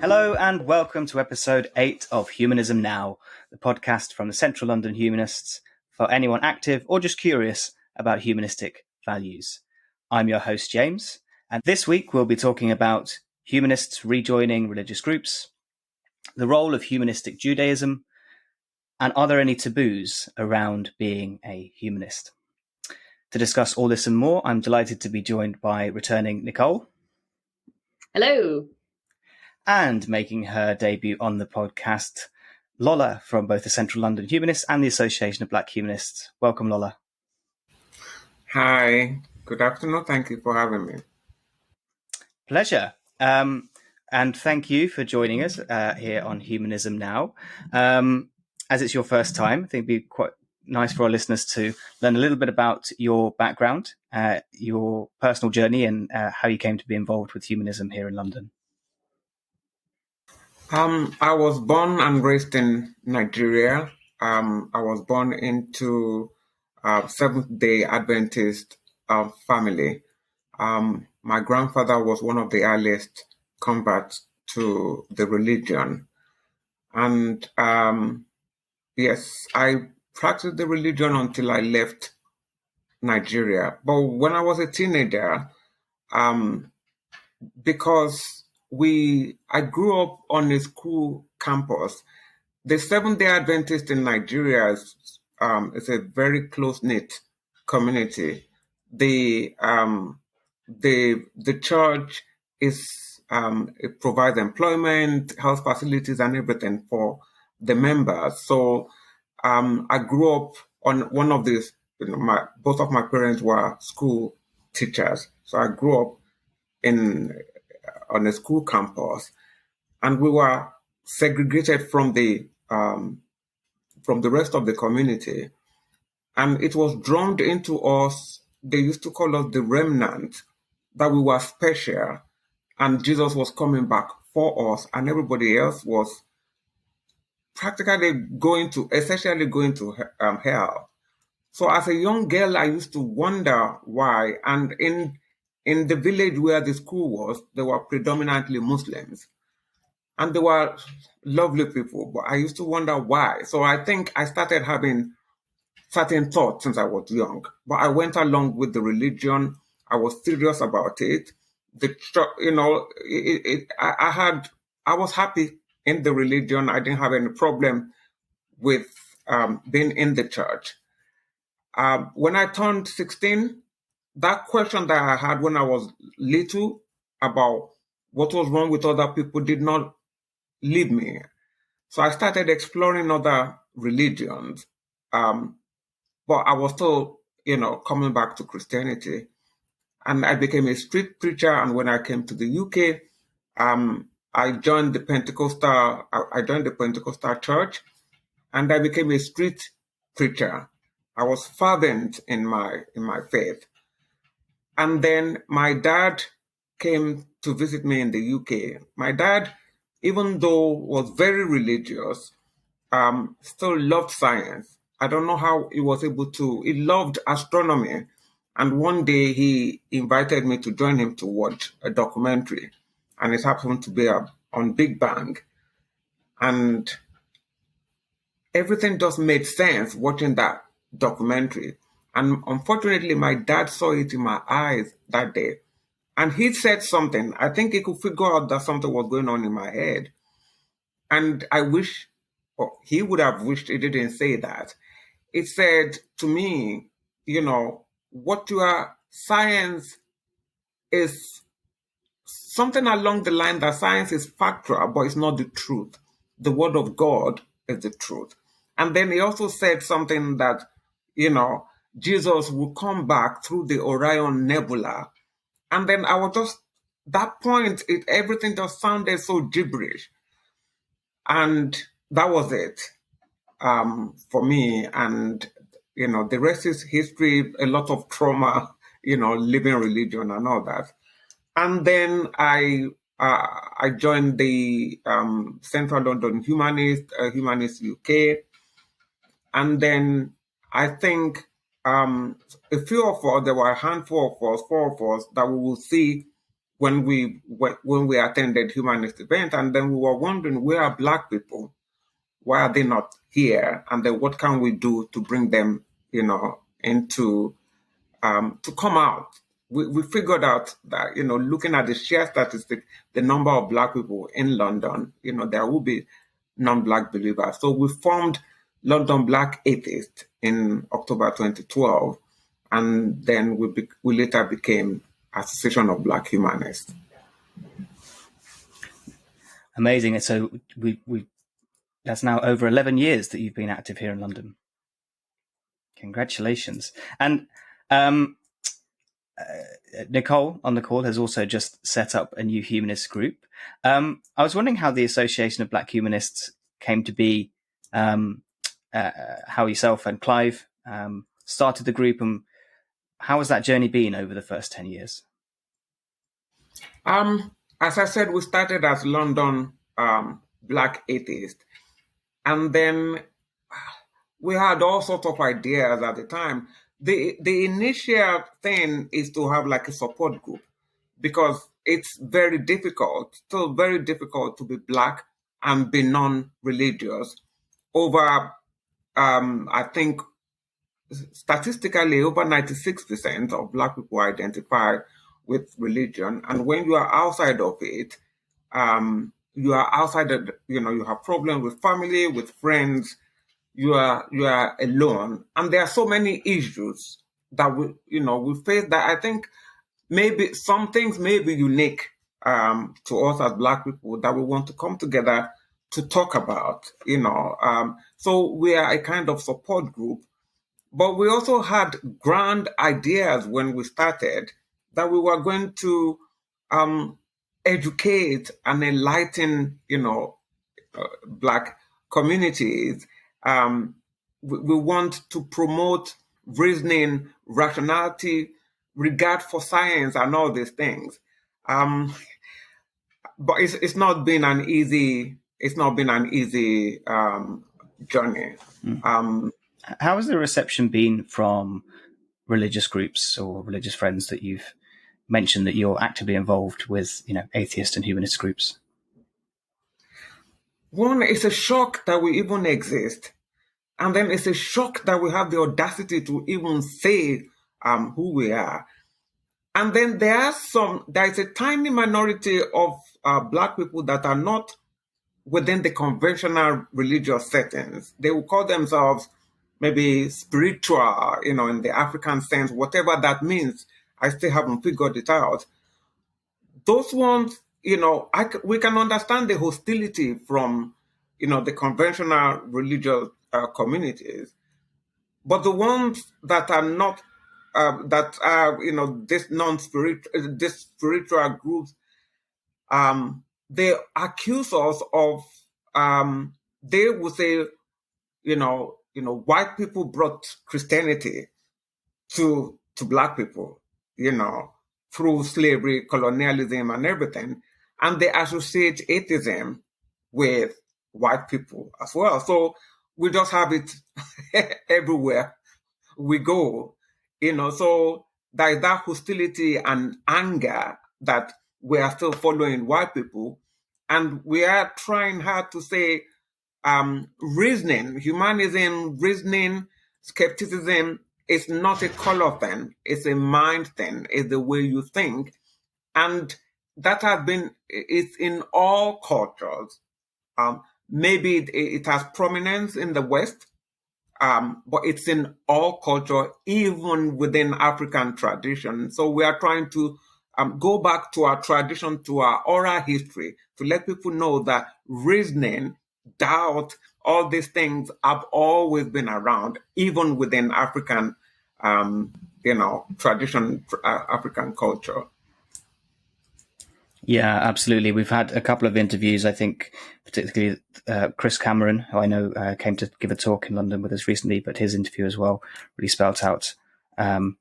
Hello and welcome to episode 8 of Humanism Now, the podcast from the Central London Humanists for anyone active or just curious about humanistic values. I'm your host, James, and this week we'll be talking about humanists rejoining religious groups, the role of humanistic Judaism, and are there any taboos around being a humanist? To discuss all this and more, I'm delighted to be joined by returning Nicole. Hello. And making her debut on the podcast, Lola from both the Central London Humanists and the Association of Black Humanists. Welcome, Lola. Hi, good afternoon. Thank you for having me. Pleasure. And thank you for joining us here on Humanism Now. As it's your first time, I think it'd be quite nice for our listeners to learn a little bit about your background, your personal journey, and how you came to be involved with humanism here in London. I was born and raised in Nigeria. I was born into a Seventh-day Adventist family. My grandfather was one of the earliest converts to the religion. And yes, I practiced the religion until I left Nigeria. But when I was a teenager, because I grew up on a school campus. The Seventh-day Adventist in Nigeria is a very close-knit community. The church it provides employment, health facilities, and everything for the members. So I grew up on one of these. Both of my parents were school teachers, so I grew up on a school campus, and we were segregated from the rest of the community, and it was drummed into us. They used to call us the remnant, that we were special, and Jesus was coming back for us, and everybody else was practically essentially going to hell. So as a young girl, I used to wonder why, and in the village where the school was, they were predominantly Muslims. And they were lovely people, but I used to wonder why. So I think I started having certain thoughts since I was young. But I went along with the religion. I was serious about it. I was happy in the religion. I didn't have any problem with being in the church. When I turned 16, that question that I had when I was little about what was wrong with other people did not leave me. So I started exploring other religions. But I was still, coming back to Christianity. And I became a street preacher. And when I came to the UK, I joined the Pentecostal church, and I became a street preacher. I was fervent in my faith. And then my dad came to visit me in the UK. My dad, even though was very religious, still loved science. I don't know how he was able to. He loved astronomy. And one day he invited me to join him to watch a documentary. And it happened to be on Big Bang. And everything just made sense watching that documentary. And unfortunately, my dad saw it in my eyes that day. And he said something. I think he could figure out that something was going on in my head. And I wish, or he would have wished he didn't say that. It said to me, what your science is something along the line that science is factual, but it's not the truth. The word of God is the truth. And then he also said something that, Jesus will come back through the Orion Nebula. And then I was just, that point, everything just sounded so gibberish. And that was it for me. And, the rest is history, a lot of trauma, living religion and all that. And then I joined the Central London Humanist UK. And then I think a few of us, there were a handful of us, four of us, that we will see when we attended humanist event. And then we were wondering, where are Black people? Why are they not here? And then what can we do to bring them, into to come out? We figured out that, looking at the sheer statistic, the number of Black people in London, there will be non-Black believers. So we formed London Black Atheists in October 2012, and then we later became Association of Black Humanists. Amazing. And so we that's now over 11 years that you've been active here in London. Congratulations. And Nicole on the call has also just set up a new humanist group. I was wondering how the Association of Black Humanists came to be, how yourself and Clive started the group, and how has that journey been over the first 10 years? As I said, we started as London Black Atheists, and then we had all sorts of ideas at the time. The initial thing is to have like a support group, because it's very difficult, still very difficult, to be Black and be non-religious. Over, I think, statistically, over 96% of Black people identify with religion. And when you are outside of it, you are outside of, you have problems with family, with friends, you are alone. And there are so many issues that we face, that I think maybe some things may be unique to us as Black people that we want to come together to talk about, so we are a kind of support group. But we also had grand ideas when we started, that we were going to educate and enlighten, Black communities. We want to promote reasoning, rationality, regard for science, and all these things. But it's not been an easy journey. How has the reception been from religious groups or religious friends that you've mentioned that you're actively involved with, atheist and humanist groups? One, it's a shock that we even exist. And then it's a shock that we have the audacity to even say who we are. And then there is a tiny minority of Black people that are not within the conventional religious settings. They will call themselves maybe spiritual, in the African sense, whatever that means. I still haven't figured it out. Those ones, we can understand the hostility from, the conventional religious communities. But the ones that are not, that are, this spiritual groups, they accuse us of, they would say, white people brought Christianity to Black people, through slavery, colonialism, and everything. And they associate atheism with white people as well. So we just have it everywhere we go, so there is that hostility and anger that we are still following white people. And we are trying hard to say, reasoning, humanism, reasoning, skepticism is not a color thing, it's a mind thing, it's the way you think. And that it's in all cultures. Maybe it has prominence in the West, but it's in all culture, even within African tradition. So we are trying to go back to our tradition, to our oral history, to let people know that reasoning, doubt, all these things have always been around, even within African, tradition, African culture. Yeah, absolutely. We've had a couple of interviews, I think, particularly Chris Cameron, who I know came to give a talk in London with us recently, but his interview as well really spelt out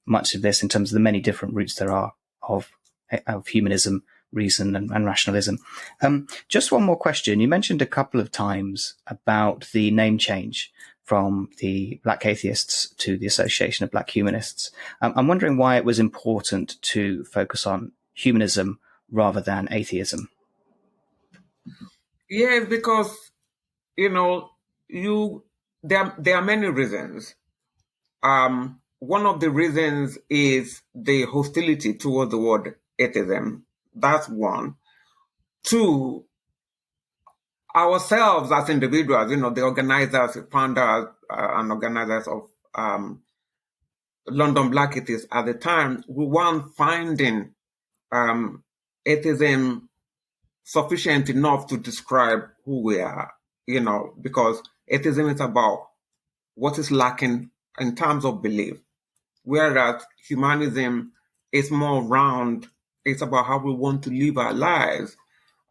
much of this in terms of the many different routes there are of humanism, reason, and rationalism. Just one more question. You mentioned a couple of times about the name change from the Black Atheists to the Association of Black Humanists. I'm wondering why it was important to focus on humanism rather than atheism. Yes, because there are many reasons. One of the reasons is the hostility towards the word atheism. That's one. Two, ourselves as individuals, the organizers, founders, and organizers of London Black Atheists at the time, we weren't finding atheism sufficient enough to describe who we are, because atheism is about what is lacking in terms of belief, whereas humanism is more round. It's about how we want to live our lives,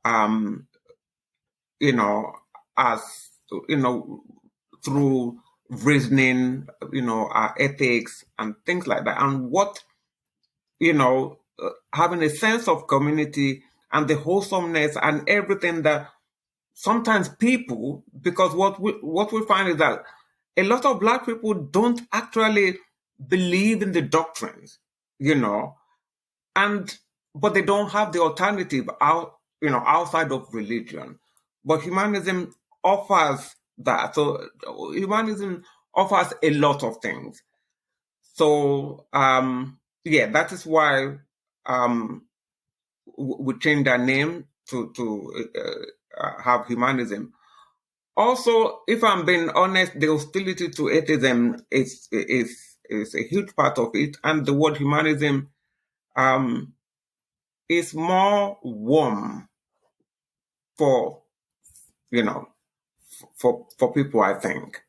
as, through reasoning, our ethics and things like that. And what, having a sense of community and the wholesomeness and everything that sometimes people, because what we find is that a lot of Black people don't actually believe in the doctrines, but they don't have the alternative outside of religion. But humanism offers that. So humanism offers a lot of things. So that is why we changed our name to have humanism. Also, if I'm being honest, the hostility to atheism is a huge part of it, and the word humanism is more warm for for people, I think.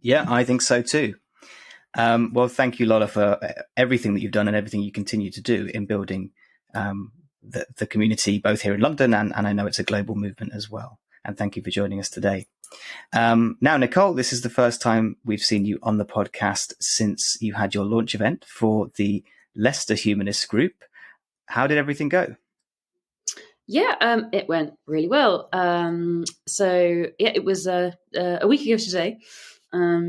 Yeah, I think so too. Well, thank you, Lola, for everything that you've done and everything you continue to do in building the community, both here in London and I know it's a global movement as well. And thank you for joining us today. Now, Nicole, this is the first time we've seen you on the podcast since you had your launch event for the Leicester Humanist group. How did everything go? Yeah, it went really well. It was a week ago today,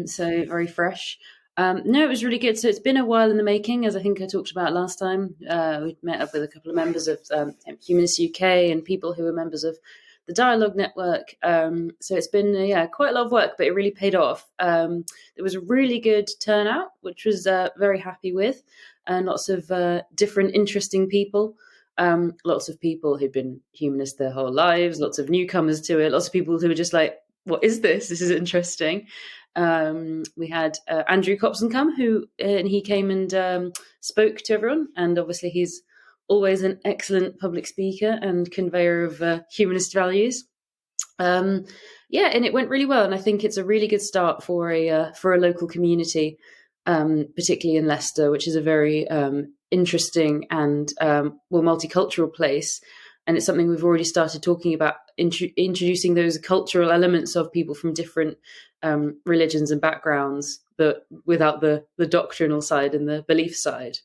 so very fresh. No, it was really good. So it's been a while in the making, as I think I talked about last time. We met up with a couple of members of Humanist UK and people who are members of the Dialogue Network. So it's been quite a lot of work, but it really paid off. There was a really good turnout, which was very happy with, and lots of different interesting people. Lots of people who've been humanist their whole lives, lots of newcomers to it, lots of people who were just like, what is this? This is interesting. We had Andrew Copson come, and he came and spoke to everyone. And obviously he's always an excellent public speaker and conveyor of humanist values. And it went really well. And I think it's a really good start for a local community, particularly in Leicester, which is a very interesting and multicultural place. And it's something we've already started talking about, introducing those cultural elements of people from different religions and backgrounds, but without the doctrinal side and the belief side.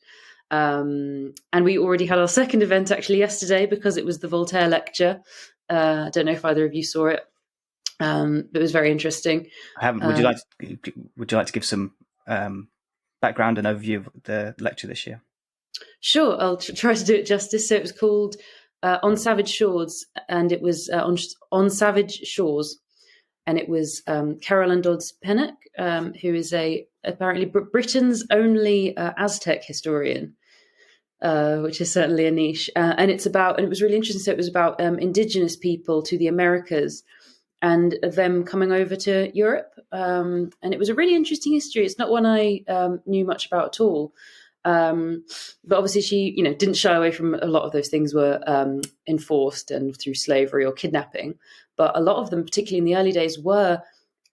And we already had our second event actually yesterday because it was the Voltaire lecture. I don't know if either of you saw it. But it was very interesting. I haven't. Would you like to give some background and overview of the lecture this year? Sure, I'll try to do it justice. So it was called On Savage Shores, and it was on Savage Shores, and it was Carolyn Dodds-Pennock, who is apparently Britain's only Aztec historian, which is certainly a niche. And it was really interesting. So it was about indigenous people to the Americas and them coming over to Europe. And it was a really interesting history. It's not one I knew much about at all. But obviously she, didn't shy away from a lot of those things were enforced and through slavery or kidnapping. But a lot of them, particularly in the early days, were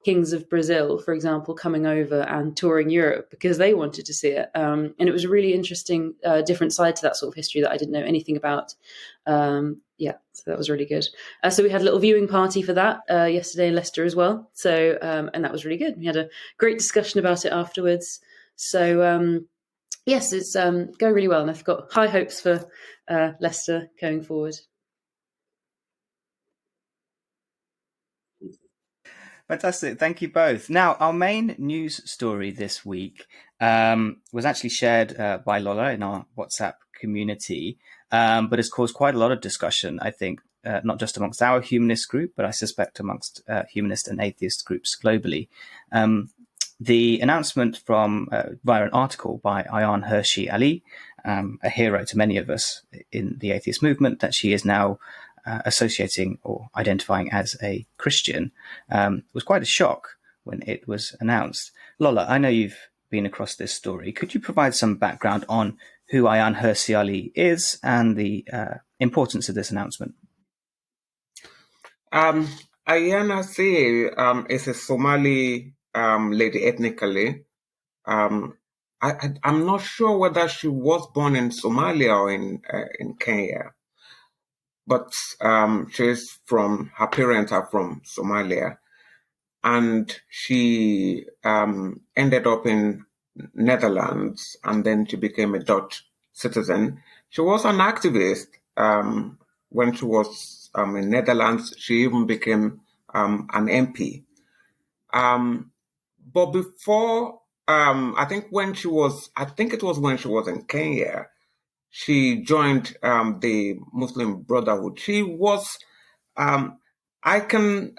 kings of Brazil, for example, coming over and touring Europe because they wanted to see it. And it was a really interesting, different side to that sort of history that I didn't know anything about. So that was really good. So we had a little viewing party for that yesterday in Leicester as well. So, and that was really good. We had a great discussion about it afterwards. So, yes, it's going really well. And I've got high hopes for Leicester going forward. Fantastic. Thank you both. Now, our main news story this week was actually shared by Lola in our WhatsApp community, but has caused quite a lot of discussion, I think, not just amongst our humanist group, but I suspect amongst humanist and atheist groups globally. The announcement from via an article by Ayaan Hirsi Ali, a hero to many of us in the atheist movement, that she is now associating or identifying as a Christian, was quite a shock when it was announced. Lola, I know you've been across this story. Could you provide some background on who Ayaan Hirsi Ali is and the importance of this announcement? Ayaan Hirsi is a Somali lady ethnically. I'm not sure whether she was born in Somalia or in Kenya, but her parents are from Somalia, and she ended up in Netherlands, and then she became a Dutch citizen. She was an activist when she was in Netherlands. She even became an MP. But before, I think it was when she was in Kenya, she joined the Muslim Brotherhood. She was, I can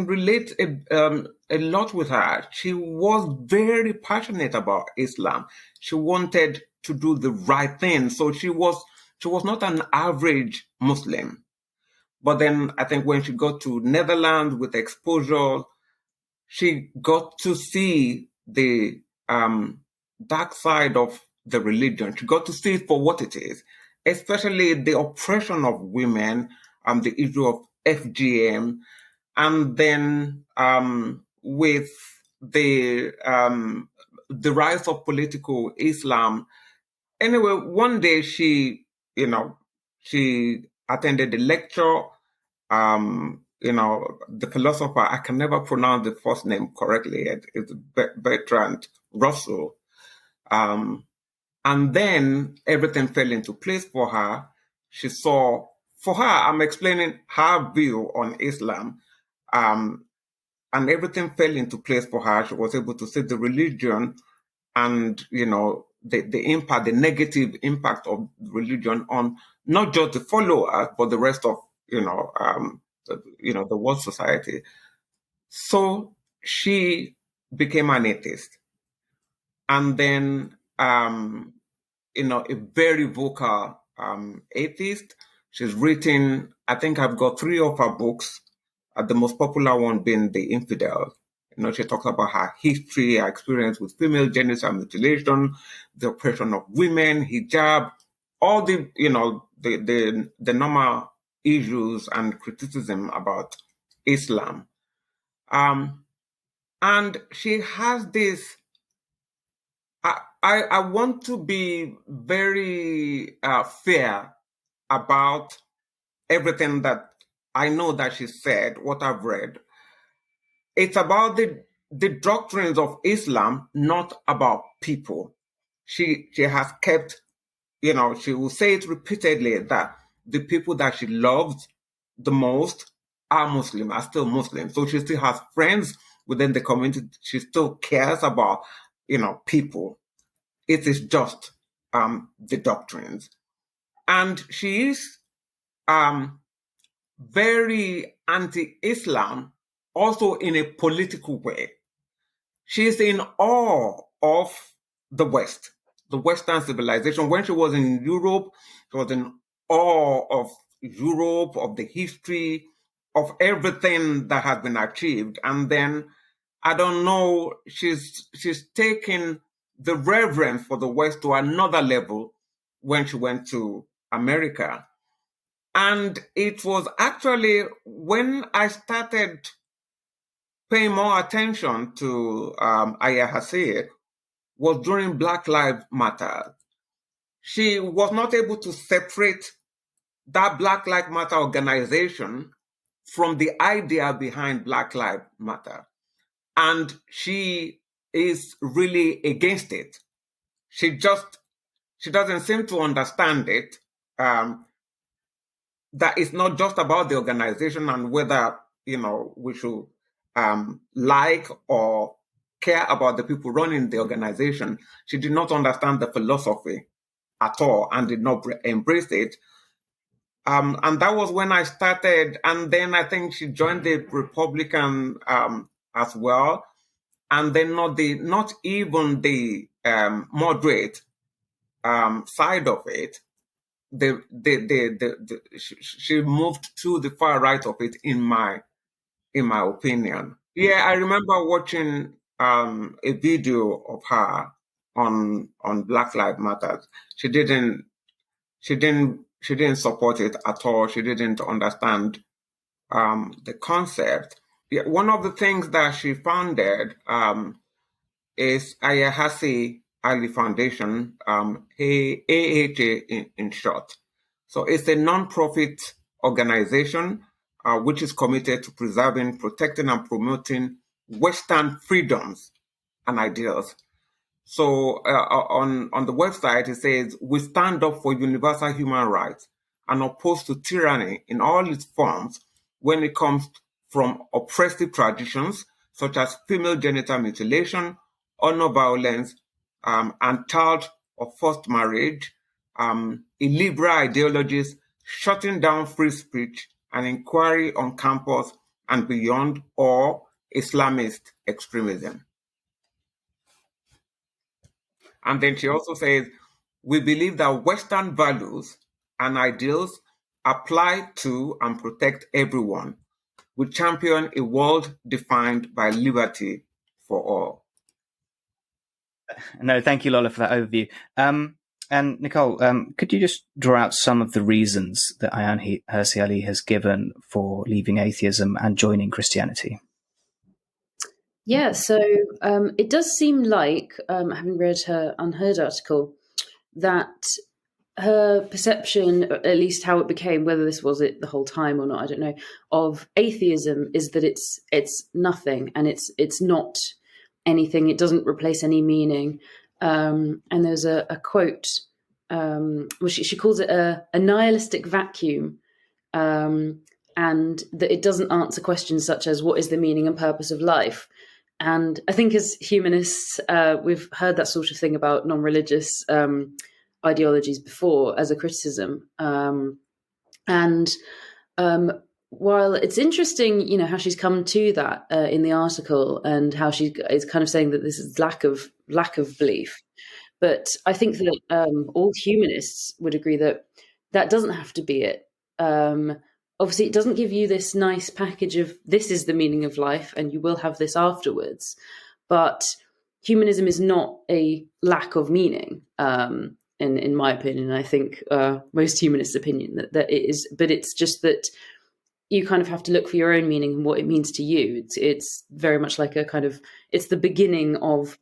relate a lot with her. She was very passionate about Islam. She wanted to do the right thing. So she was not an average Muslim. But then I think when she got to Netherlands with exposure, she got to see the dark side of the religion. She got to see it for what it is, especially the oppression of women, the issue of FGM, and then with the rise of political Islam. Anyway, one day she attended the lecture. The philosopher, I can never pronounce the first name correctly. It's Bertrand Russell. And then everything fell into place for her. I'm explaining her view on Islam. And everything fell into place for her. She was able to see the religion and, the impact, the negative impact of religion on not just the followers, but the rest of, the world society. So she became an atheist. And then, a very vocal atheist. She's written, I think I've got 3 of her books, the most popular one being The Infidel. She talks about her history, her experience with female genital mutilation, the oppression of women, hijab, all the, the normal issues and criticism about Islam. And she has this, I want to be very fair about everything that I know that she said, what I've read. It's about the doctrines of Islam, not about people. She has kept, she will say it repeatedly that the people that she loves the most are Muslim, are still Muslim. So she still has friends within the community. She still cares about, people. It is just the doctrines. And she is very anti-Islam, also in a political way. She's in awe of the West, the Western civilization. When she was in Europe, she was in awe of Europe, of the history, of everything that has been achieved. And then, I don't know, she's taken the reverence for the West to another level when she went to America. And it was actually when I started paying more attention to Aya Hassie was during Black Lives Matter. She was not able to separate that Black Lives Matter organization from the idea behind Black Lives Matter. And she is really against it. She doesn't seem to understand it. That it's not just about the organization and whether, we should like or care about the people running the organization. She did not understand the philosophy at all and did not embrace it. And that was when I started. And then I think she joined the Republican as well. And then not even the moderate side of it. She moved to the far right of it, in my opinion. Yeah, I remember watching a video of her on Black Lives Matter. She didn't support it at all. She didn't understand the concept. Yeah, one of the things that she founded is Aya Hassie Ali Foundation, AHA in short. So it's a non-profit organization which is committed to preserving, protecting, and promoting Western freedoms and ideals. So on the website, it says, we stand up for universal human rights and opposed to tyranny in all its forms when it comes from oppressive traditions such as female genital mutilation, honor violence, and child or forced marriage, illiberal ideologies, shutting down free speech and inquiry on campus and beyond, or Islamist extremism. And then she also says, we believe that Western values and ideals apply to and protect everyone. We champion a world defined by liberty for all. No, thank you, Lola, for that overview. And Nicole, could you just draw out some of the reasons that Ayaan Hirsi Ali has given for leaving atheism and joining Christianity? Yeah, so it does seem like, having read her Unheard article, that her perception, at least how it became, whether this was it the whole time or not, I don't know, of atheism is that it's nothing and it's not anything. It doesn't replace any meaning. And there's a quote, well, she calls it a nihilistic vacuum, and that it doesn't answer questions such as what is the meaning and purpose of life. And I think as humanists, we've heard that sort of thing about non-religious ideologies before as a criticism. While it's interesting, how she's come to that in the article and how she is kind of saying that this is lack of belief. But I think that all humanists would agree that that doesn't have to be it. Obviously, it doesn't give you this nice package of this is the meaning of life and you will have this afterwards. But humanism is not a lack of meaning, in my opinion. I think most humanists' opinion that it is. But it's just that you kind of have to look for your own meaning and what it means to you. It's very much like a kind of, it's the beginning of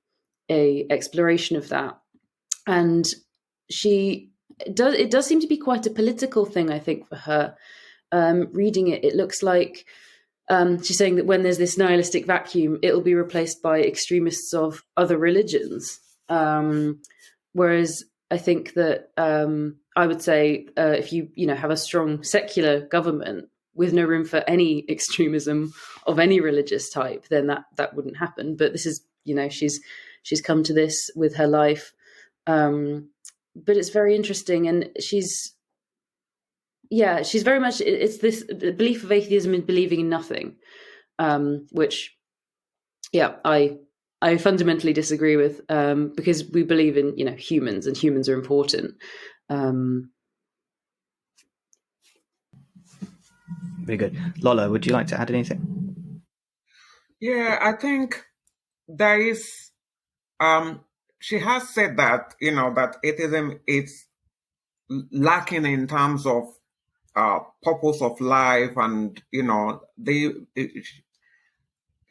a exploration of that. And it does seem to be quite a political thing, I think, for her. Reading it looks like she's saying that when there's this nihilistic vacuum, it'll be replaced by extremists of other religions. Whereas I think that I would say if you have a strong secular government with no room for any extremism of any religious type, then that wouldn't happen. But this is, she's come to this with her life. But it's very interesting, and she's very much, it's this belief of atheism in believing in nothing, which, I fundamentally disagree with, because we believe in, humans, and humans are important. Very good. Lola, would you like to add anything? Yeah, I think there is, she has said that, that atheism is lacking in terms of purpose of life, and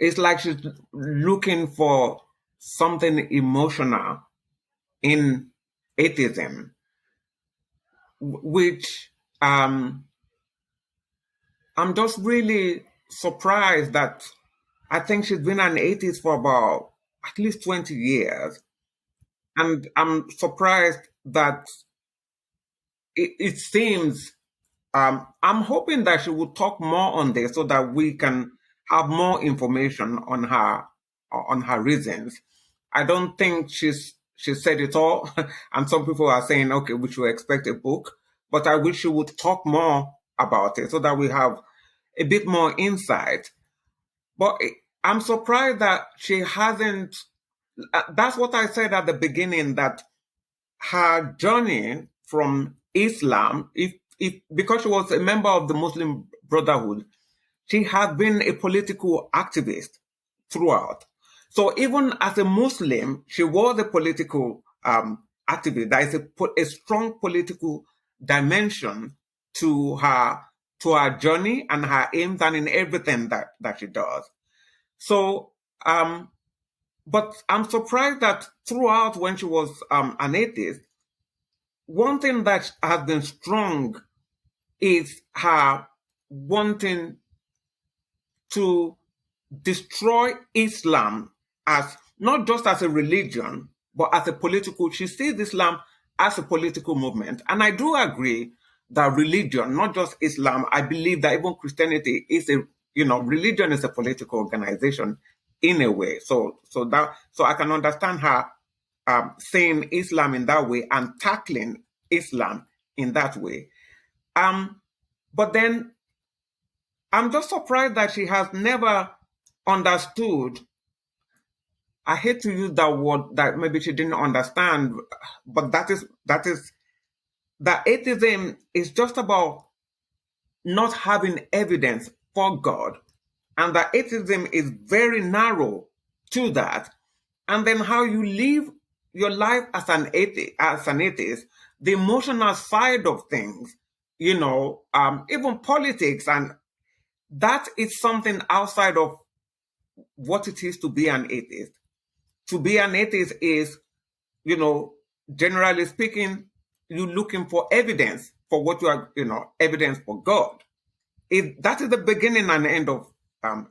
it's like she's looking for something emotional in atheism, which I'm just really surprised that I think she's been an atheist for about at least 20 years. And I'm surprised that it seems, I'm hoping that she will talk more on this so that we can have more information on her reasons. I don't think she said it all. And some people are saying, okay, we should expect a book. But I wish she would talk more about it so that we have a bit more insight. But I'm surprised that she hasn't. That's what I said at the beginning, that her journey from Islam, if because she was a member of the Muslim Brotherhood, she has been a political activist throughout. So even as a Muslim, she was a political activist. There is a strong political dimension to her journey and her aims and in everything that she does. So, but I'm surprised that throughout, when she was an atheist, one thing that has been strong is her wanting to destroy Islam, as not just as a religion, but as a political. She sees Islam as a political movement. And I do agree that religion, not just Islam, I believe that even Christianity is religion is a political organization in a way. So I can understand her saying Islam in that way and tackling Islam in that way. But then I'm just surprised that she has never understood. I hate to use that word that maybe she didn't understand, but that is that atheism is just about not having evidence for God, and that atheism is very narrow to that. And then how you live your life as an atheist, the emotional side of things, even politics, and that is something outside of what it is to be an atheist. To be an atheist is, generally speaking, you're looking for evidence for what you are, evidence for God. That is the beginning and end of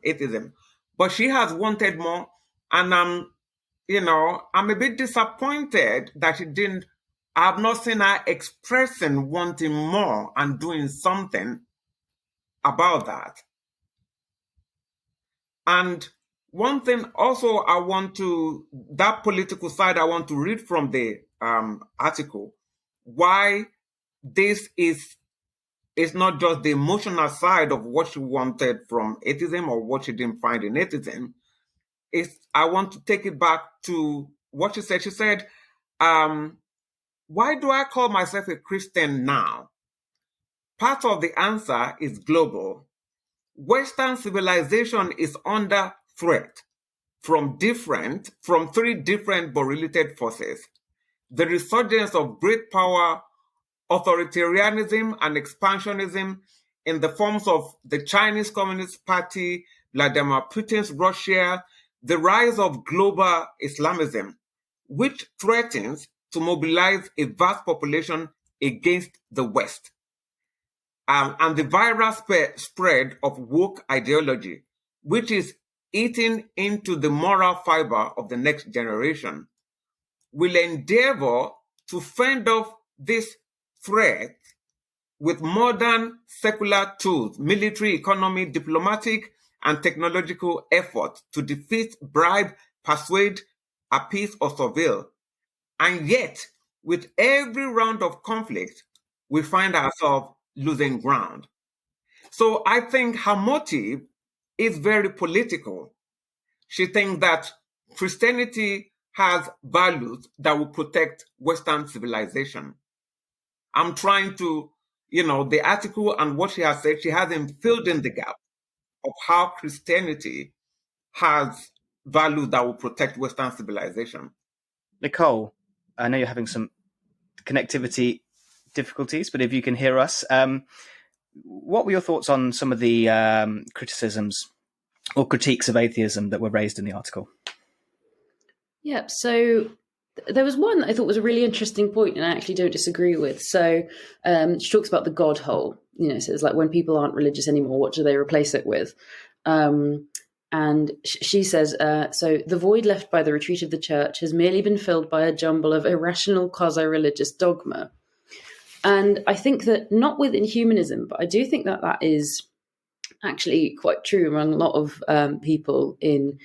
atheism. But she has wanted more, and I'm a bit disappointed that she didn't. I've not seen her expressing wanting more and doing something about that. And one thing also that political side, I want to read from the article, why this is not just the emotional side of what she wanted from atheism or what she didn't find in atheism. I want to take it back to what she said. She said, why do I call myself a Christian now? Part of the answer is global. Western civilization is under threat from three different but related forces: the resurgence of great power, authoritarianism, and expansionism in the forms of the Chinese Communist Party, Vladimir Putin's Russia, the rise of global Islamism, which threatens to mobilize a vast population against the West, and the viral spread of woke ideology, which is eating into the moral fiber of the next generation, will endeavor to fend off this threat with modern secular tools, military, economy, diplomatic, and technological effort to defeat, bribe, persuade, appease, or surveil. And yet, with every round of conflict, we find ourselves losing ground. So I think her motive is very political. She thinks that Christianity has values that will protect Western civilization. I'm trying to, the article and what she has said, she hasn't filled in the gap of how Christianity has values that will protect Western civilization. Nicole, I know you're having some connectivity difficulties, but if you can hear us, what were your thoughts on some of the criticisms or critiques of atheism that were raised in the article? Yeah, so there was one that I thought was a really interesting point, and I actually don't disagree with. So she talks about the God hole. So it's like when people aren't religious anymore, what do they replace it with? And she says, so the void left by the retreat of the church has merely been filled by a jumble of irrational quasi-religious dogma. And I think that not within humanism, but I do think that that is actually quite true among a lot of people in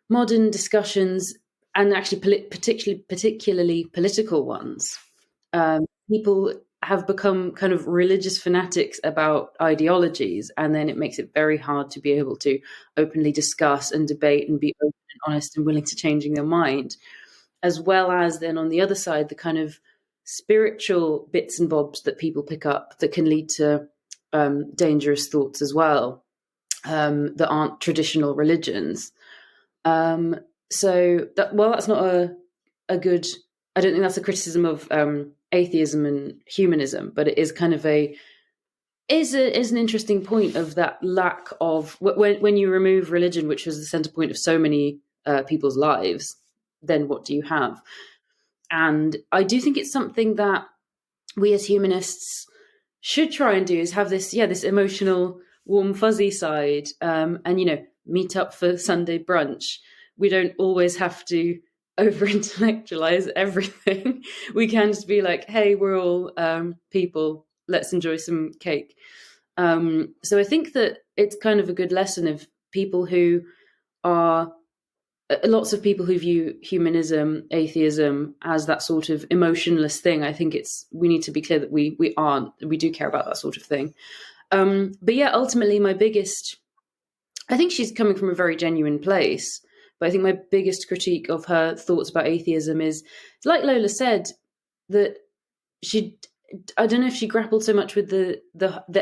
modern discussions, and actually particularly political ones. People have become kind of religious fanatics about ideologies, and then it makes it very hard to be able to openly discuss and debate and be open and honest and willing to changing their mind, as well as then on the other side, the kind of spiritual bits and bobs that people pick up that can lead to dangerous thoughts as well, that aren't traditional religions. So that's not a good. I don't think that's a criticism of atheism and humanism, but it is kind of is an interesting point of that lack of when you remove religion, which was the center point of so many people's lives. Then what do you have? And I do think it's something that we as humanists should try and do, is have this emotional, warm, fuzzy side, and meet up for Sunday brunch. We don't always have to over intellectualize everything. We can just be like, hey, we're all people, let's enjoy some cake. So I think that it's kind of a good lesson of people who are lots of people who view humanism, atheism as that sort of emotionless thing. I think we need to be clear that we do care about that sort of thing. But yeah, ultimately I think she's coming from a very genuine place, but I think my biggest critique of her thoughts about atheism is, like Lola said, that I don't know if she grappled so much with the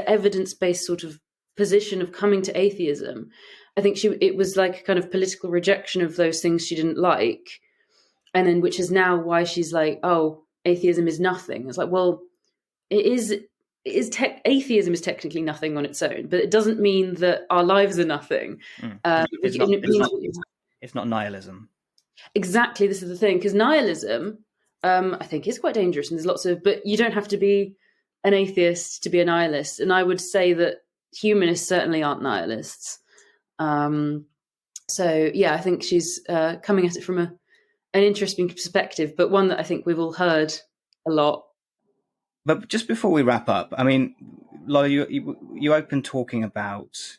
evidence-based sort of position of coming to atheism. I think it was like a kind of political rejection of those things she didn't like, and then which is now why she's like, oh, atheism is nothing. It's like, well, atheism is technically nothing on its own, but it doesn't mean that our lives are nothing. It's not nihilism. Exactly, this is the thing, because nihilism, I think, is quite dangerous, and there's lots of. But you don't have to be an atheist to be a nihilist, and I would say that humanists certainly aren't nihilists. So yeah, I think she's coming at it from an interesting perspective, but one that I think we've all heard a lot. But just before we wrap up, I mean, Lola, you opened talking about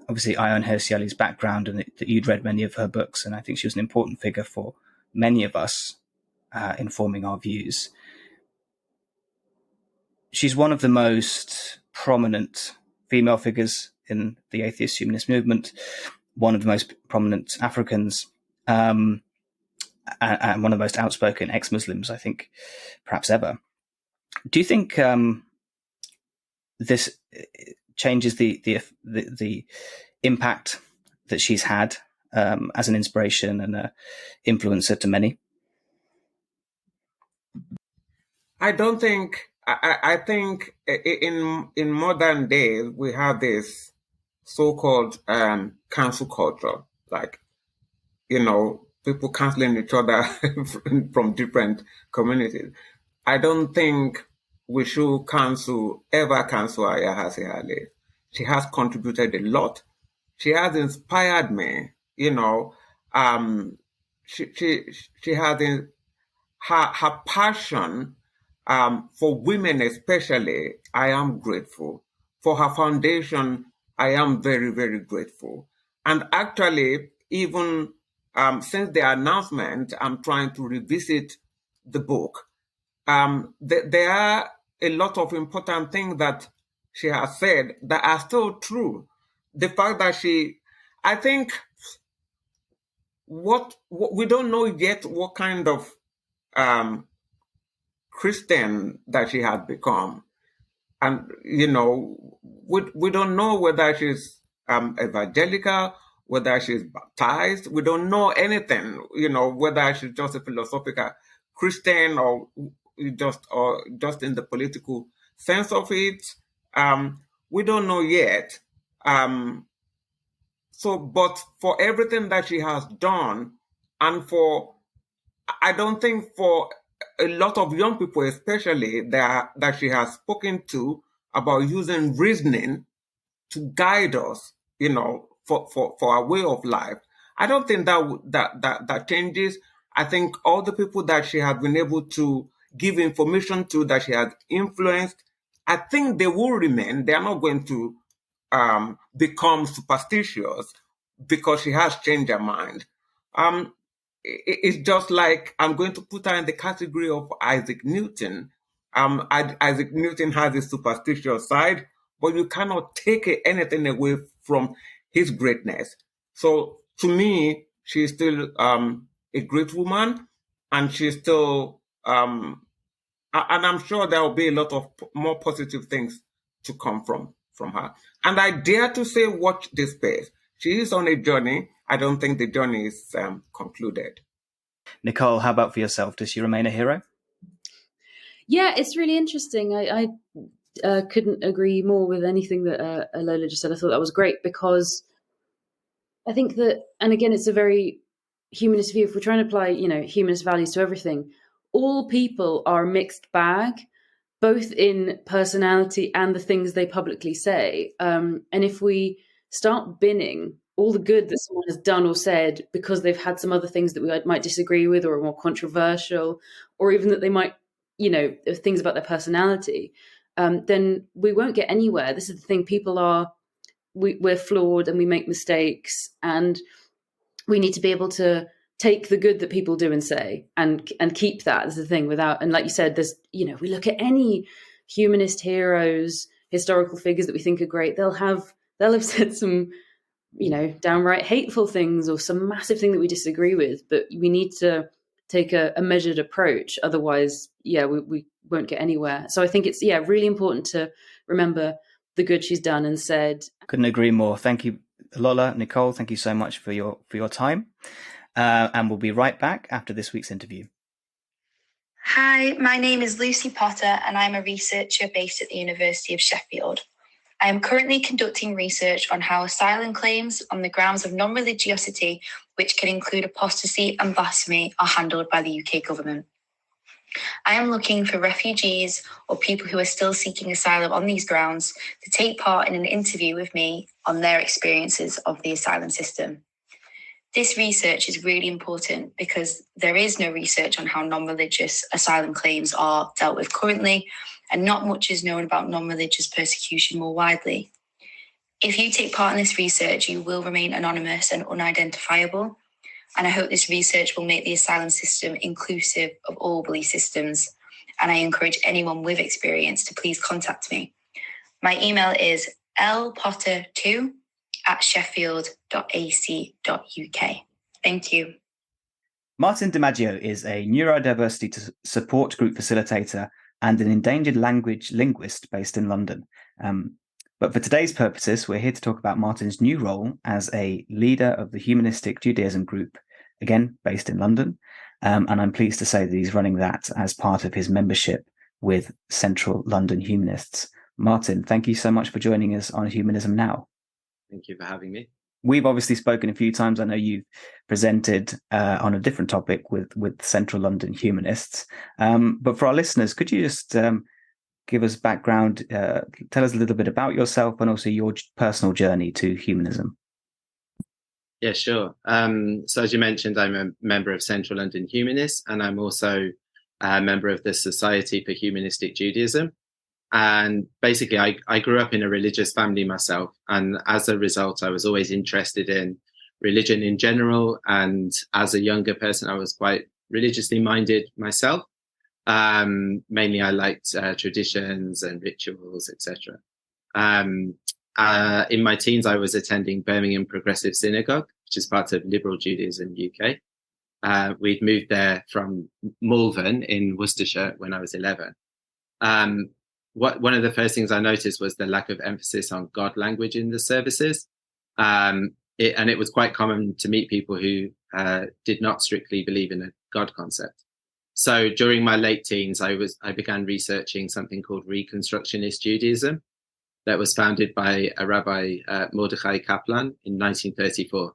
obviously Ayaan Hirsi Ali's background, and that you'd read many of her books, and I think she was an important figure for many of us in forming our views. She's one of the most prominent female figures in the atheist humanist movement, one of the most prominent Africans, and one of the most outspoken ex-Muslims, I think, perhaps ever. Do you think this changes the impact that she's had as an inspiration and an influencer to many? I don't think. I think in modern days we have this so-called cancel culture, like people canceling each other from different communities. I don't think we should ever cancel Ayaan Hirsi Ali. She has contributed a lot. She has inspired me. She has her passion for women especially. I am grateful. For her foundation, I am very, very grateful. And actually, even since the announcement, I'm trying to revisit the book. There are a lot of important things that she has said that are still true. The fact that I think what we don't know yet what kind of Christian that she had become. And, we don't know whether she's evangelical, whether she's baptized. We don't know anything, whether she's just a philosophical Christian or just in the political sense of it. We don't know yet. But for everything that she has done, and I don't think for a lot of young people, especially that she has spoken to about using reasoning to guide us, for our way of life. I don't think that changes. I think all the people that she has been able to give information to, that she has influenced, I think they will remain. They are not going to become superstitious because she has changed her mind. It's just like I'm going to put her in the category of Isaac Newton. Isaac Newton has a superstitious side, but you cannot take anything away from his greatness. So to me, she's still a great woman, and she's still, and I'm sure there will be a lot of more positive things to come from her. And I dare to say, watch this space. She is on a journey. I don't think the journey is concluded. Nicole, how about for yourself? Does she remain a hero? Yeah, it's really interesting. I couldn't agree more with anything that Lola just said. I thought that was great, because I think that, and again, it's a very humanist view. If we're trying to apply, humanist values to everything, all people are a mixed bag, both in personality and the things they publicly say. And if we start binning all the good that someone has done or said because they've had some other things that we might disagree with, or are more controversial, or even that they might, things about their personality, then we won't get anywhere. This is the thing. People are, we're flawed and we make mistakes, and we need to be able to take the good that people do and say and keep that as the thing without, and like you said, there's, we look at any humanist heroes, historical figures that we think are great, they'll have said some, downright hateful things or some massive thing that we disagree with, but we need to take a measured approach. Otherwise, we won't get anywhere. So I think it's, really important to remember the good she's done and said. Couldn't agree more. Thank you, Lola. Nicole, thank you so much for your time. And we'll be right back after this week's interview. Hi, my name is Lucy Potter, and I'm a researcher based at the University of Sheffield. I am currently conducting research on how asylum claims on the grounds of non-religiosity, which can include apostasy and blasphemy, are handled by the UK government. I am looking for refugees or people who are still seeking asylum on these grounds to take part in an interview with me on their experiences of the asylum system. This research is really important because there is no research on how non-religious asylum claims are dealt with currently, and not much is known about non-religious persecution more widely. If you take part in this research, you will remain anonymous and unidentifiable, and I hope this research will make the asylum system inclusive of all belief systems, and I encourage anyone with experience to please contact me. My email is lpotter2@sheffield.ac.uk. Thank you. Martin Maggio is a neurodiversity support group facilitator and an endangered language linguist based in London. But for today's purposes, we're here to talk about Martin's new role as a leader of the Humanistic Judaism group, again, based in London. And I'm pleased to say that he's running that as part of his membership with Central London Humanists. Martin, thank you so much for joining us on Humanism Now. Thank you for having me. We've obviously spoken a few times. I know you've presented on a different topic with Central London Humanists. But for our listeners, could you just give us background, tell us a little bit about yourself and also your personal journey to humanism? Yeah, sure. So as you mentioned, I'm a member of Central London Humanists, and I'm also a member of the Society for Humanistic Judaism. And basically, I grew up in a religious family myself. And as a result, I was always interested in religion in general. And as a younger person, I was quite religiously minded myself. Mainly, I liked traditions and rituals, etc. In my teens, I was attending Birmingham Progressive Synagogue, which is part of liberal Judaism UK. We'd moved there from Malvern in Worcestershire when I was 11. One of the first things I noticed was the lack of emphasis on God language in the services. And it was quite common to meet people who did not strictly believe in a God concept. So during my late teens, I began researching something called Reconstructionist Judaism. that was founded by a Rabbi Mordechai Kaplan in 1934,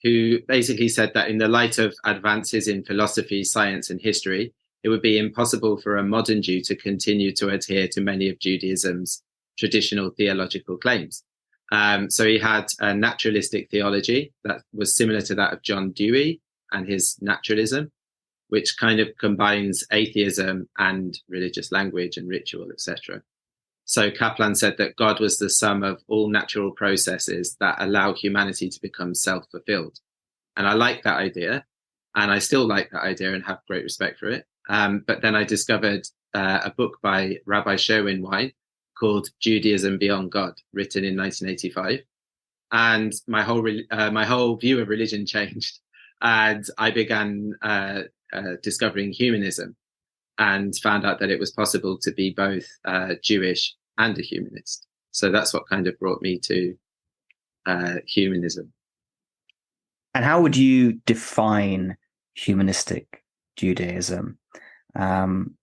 who basically said that in the light of advances in philosophy, science, and history, it would be impossible for a modern Jew to continue to adhere to many of Judaism's traditional theological claims. So he had a naturalistic theology that was similar to that of John Dewey and his naturalism, which kind of combines atheism and religious language and ritual, etc. So Kaplan said that God was the sum of all natural processes that allow humanity to become self-fulfilled. And I like that idea, and I still like that idea and have great respect for it. But then I discovered a book by Rabbi Sherwin-Wine called Judaism Beyond God, written in 1985. And my whole view of religion changed. And I began discovering humanism and found out that it was possible to be both Jewish and a humanist. So that's what kind of brought me to humanism. And how would you define humanistic Judaism? In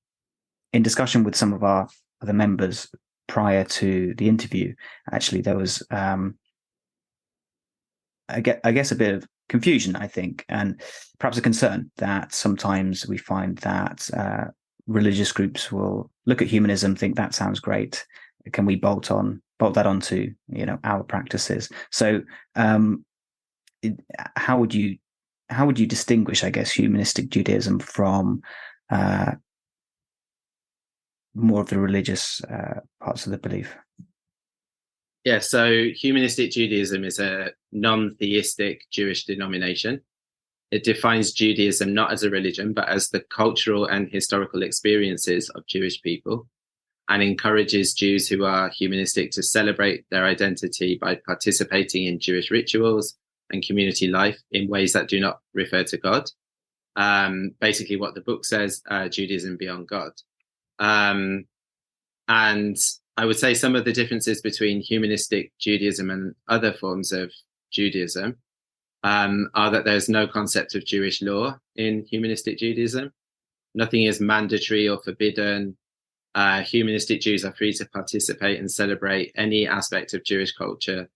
discussion with some of our other members prior to the interview, actually, there was, I guess, a bit of confusion, I think, and perhaps a concern that sometimes we find that religious groups will look at humanism, think that sounds great. Can we bolt that onto, our practices? So, how would you distinguish, I guess, humanistic Judaism from more of the religious parts of the belief? Yeah, so humanistic Judaism is a non-theistic Jewish denomination. It defines Judaism not as a religion, but as the cultural and historical experiences of Jewish people, and encourages Jews who are humanistic to celebrate their identity by participating in Jewish rituals and community life in ways that do not refer to God. Basically what the book says, Judaism Beyond God. And I would say some of the differences between humanistic Judaism and other forms of Judaism are that there's no concept of Jewish law in humanistic Judaism. Nothing is mandatory or forbidden. Humanistic Jews are free to participate and celebrate any aspect of Jewish culture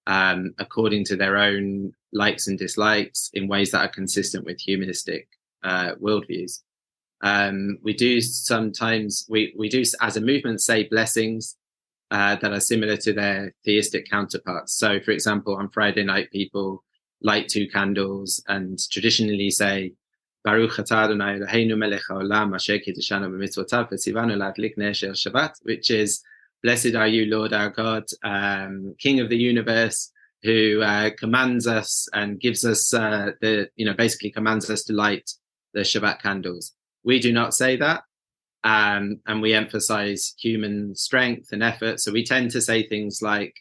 according to their own likes and dislikes in ways that are consistent with humanistic worldviews. We do sometimes, we do as a movement say blessings that are similar to their theistic counterparts. So, for example, on Friday night, people light 2 candles and traditionally say, Baruch atah Adonai Eloheinu melech haolam asher kiddushanu b'mitzvotav v'tzivanu l'adlik ner shel Shabbat, which is, blessed are you, Lord our God, King of the universe, who commands us and gives us basically commands us to light the Shabbat candles. We do not say that, and we emphasize human strength and effort. So we tend to say things like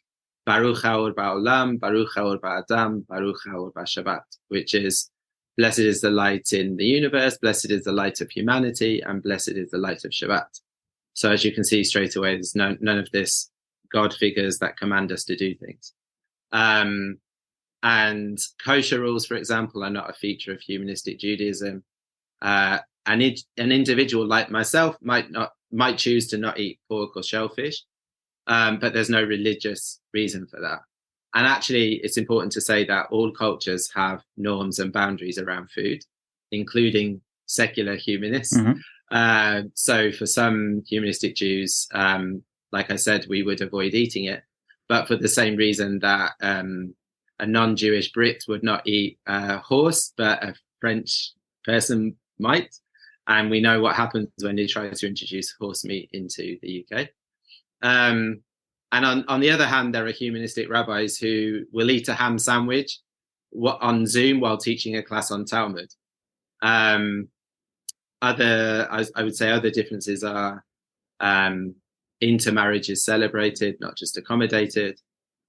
Baruch haor ba'olam, Baruch haor ba'adam, Baruch haor ba'Shabbat, which is, blessed is the light in the universe, blessed is the light of humanity, and blessed is the light of Shabbat. So as you can see straight away, there's none of this God figures that command us to do things. And kosher rules, for example, are not a feature of humanistic Judaism. An individual like myself might choose to not eat pork or shellfish, but there's no religious reason for that. And actually, it's important to say that all cultures have norms and boundaries around food, including secular humanists. Mm-hmm. So for some humanistic Jews, like I said, we would avoid eating it, but for the same reason that a non-Jewish Brit would not eat horse, but a French person might. And we know what happens when they try to introduce horse meat into the UK. And on the other hand, there are humanistic rabbis who will eat a ham sandwich on Zoom while teaching a class on Talmud. I would say other differences are intermarriage is celebrated, not just accommodated.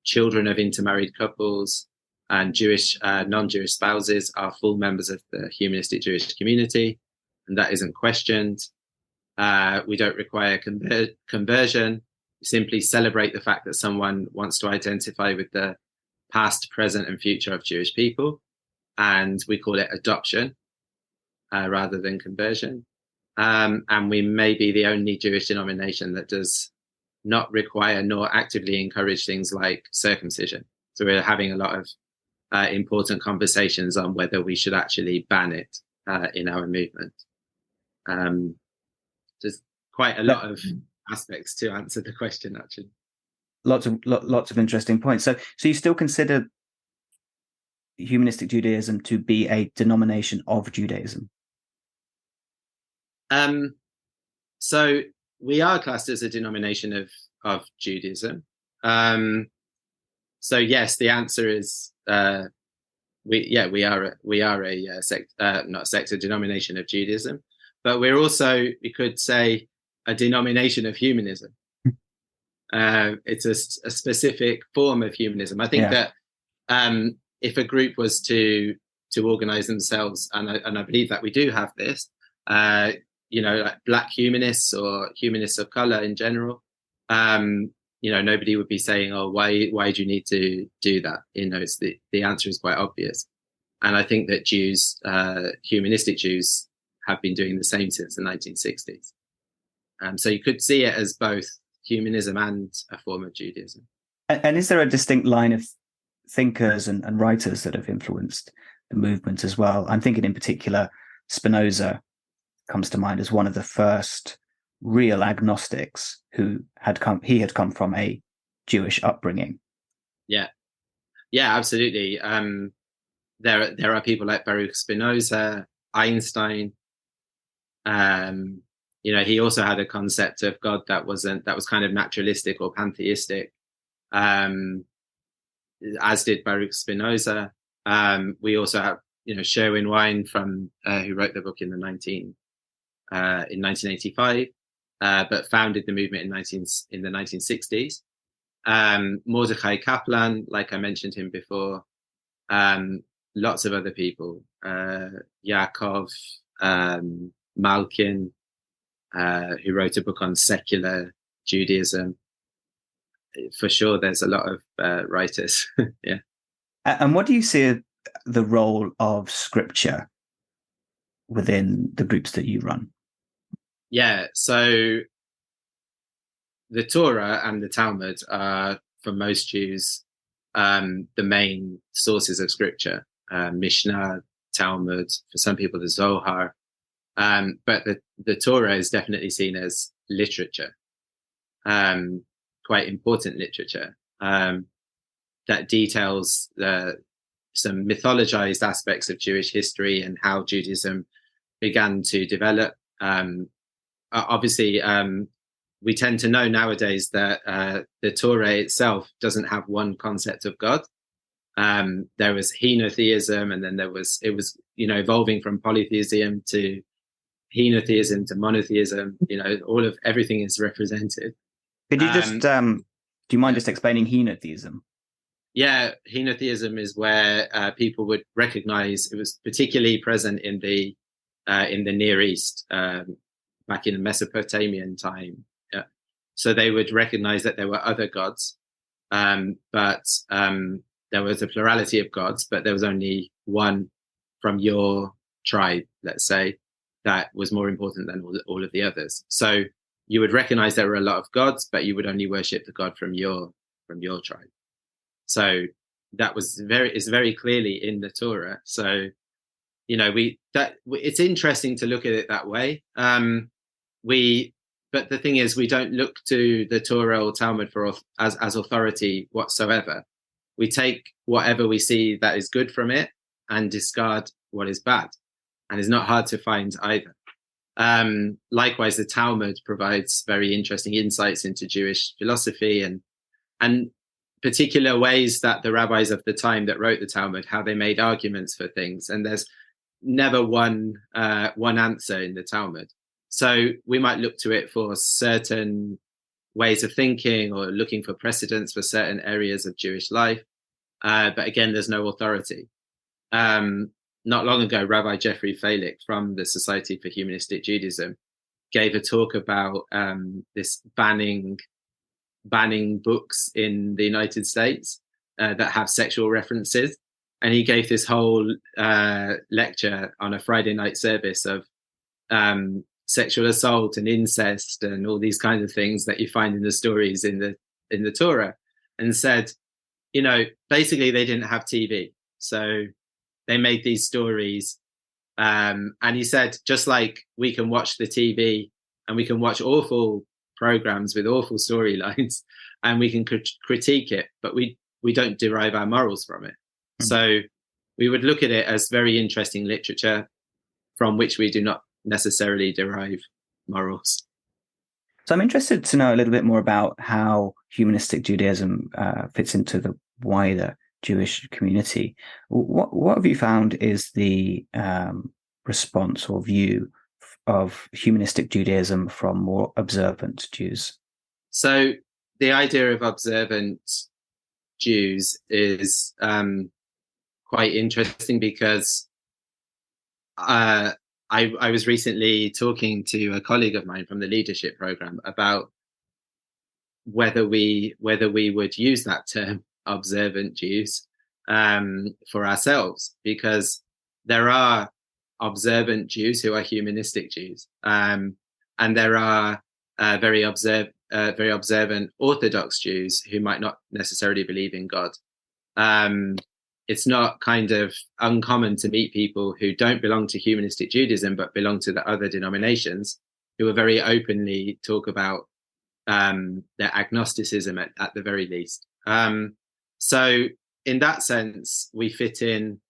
Children of intermarried couples and Jewish non-Jewish spouses are full members of the humanistic Jewish community, and that isn't questioned. We don't require conversion. We simply celebrate the fact that someone wants to identify with the past, present, and future of Jewish people, and we call it adoption rather than conversion. And we may be the only Jewish denomination that does not require nor actively encourage things like circumcision. So we're having a lot of important conversations on whether we should actually ban it in our movement. There's quite a lot of aspects to answer the question, actually. Lots of interesting points. So you still consider humanistic Judaism to be a denomination of Judaism? So we are classed as a denomination of Judaism. So yes, the answer is we are a sect, not a sect, a denomination of Judaism, but we're also, we could say, a denomination of humanism. It's a specific form of humanism. I think that if a group was to organize themselves, and I believe that we do have this, like Black humanists or humanists of color in general, nobody would be saying, "Oh, why do you need to do that?" It's the answer is quite obvious, and I think that Jews, humanistic Jews, have been doing the same since the 1960s. So you could see it as both humanism and a form of Judaism. And is there a distinct line of thinkers and writers that have influenced the movement as well? I'm thinking in particular, Spinoza comes to mind as one of the first real agnostics who had come from a Jewish upbringing. Yeah, absolutely. There are people like Baruch Spinoza, Einstein. He also had a concept of God that was kind of naturalistic or pantheistic, as did Baruch Spinoza. We also have Sherwin Wine from who wrote the book in 1985, but founded the movement in the 1960s. Mordechai Kaplan, like I mentioned him before. Lots of other people, Yaakov Malkin, who wrote a book on secular Judaism. For sure, there's a lot of writers. Yeah. And what do you see the role of scripture within the groups that you run? Yeah, so the Torah and the Talmud are, for most Jews, the main sources of scripture. Mishnah, Talmud, for some people the Zohar. But the Torah is definitely seen as literature, quite important literature, that details some mythologized aspects of Jewish history and how Judaism began to develop. Obviously, we tend to know nowadays that the Torah itself doesn't have one concept of God. There was henotheism, and then it was evolving from polytheism to henotheism to monotheism. Everything is represented. Could you just do you mind just explaining henotheism? Yeah, henotheism is where people would recognize, it was particularly present in the Near East, back in the Mesopotamian time. So they would recognize that there were other gods, but there was a plurality of gods, but there was only one from your tribe, let's say, that was more important than all of the others. So you would recognize there were a lot of gods, but you would only worship the God from your tribe. So that is very clearly in the Torah. So it's interesting to look at it that way. But the thing is, we don't look to the Torah or Talmud as authority whatsoever. We take whatever we see that is good from it and discard what is bad. And it's not hard to find either. Likewise, the Talmud provides very interesting insights into Jewish philosophy and particular ways that the rabbis of the time that wrote the Talmud, how they made arguments for things. And there's never one answer in the Talmud. So we might look to it for certain ways of thinking or looking for precedents for certain areas of Jewish life. But again, there's no authority. Not long ago, Rabbi Jeffrey Falick from the Society for Humanistic Judaism gave a talk about this banning books in the United States that have sexual references. And he gave this whole lecture on a Friday night service of sexual assault and incest and all these kinds of things that you find in the stories in the Torah, and said, basically they didn't have TV, so they made these stories. And he said, just like we can watch the TV and we can watch awful programs with awful storylines and we can critique it, but we don't derive our morals from it. So we would look at it as very interesting literature from which we do not necessarily derive morals. So I'm interested to know a little bit more about how humanistic Judaism fits into the wider Jewish community. What have you found is the response or view of humanistic Judaism from more observant Jews? So the idea of observant Jews is quite interesting, because I was recently talking to a colleague of mine from the leadership program about whether we would use that term observant Jews for ourselves, because there are observant Jews who are humanistic Jews, and there are very observant Orthodox Jews who might not necessarily believe in God. It's not kind of uncommon to meet people who don't belong to humanistic Judaism but belong to the other denominations, who will very openly talk about their agnosticism at the very least. So in that sense, we fit in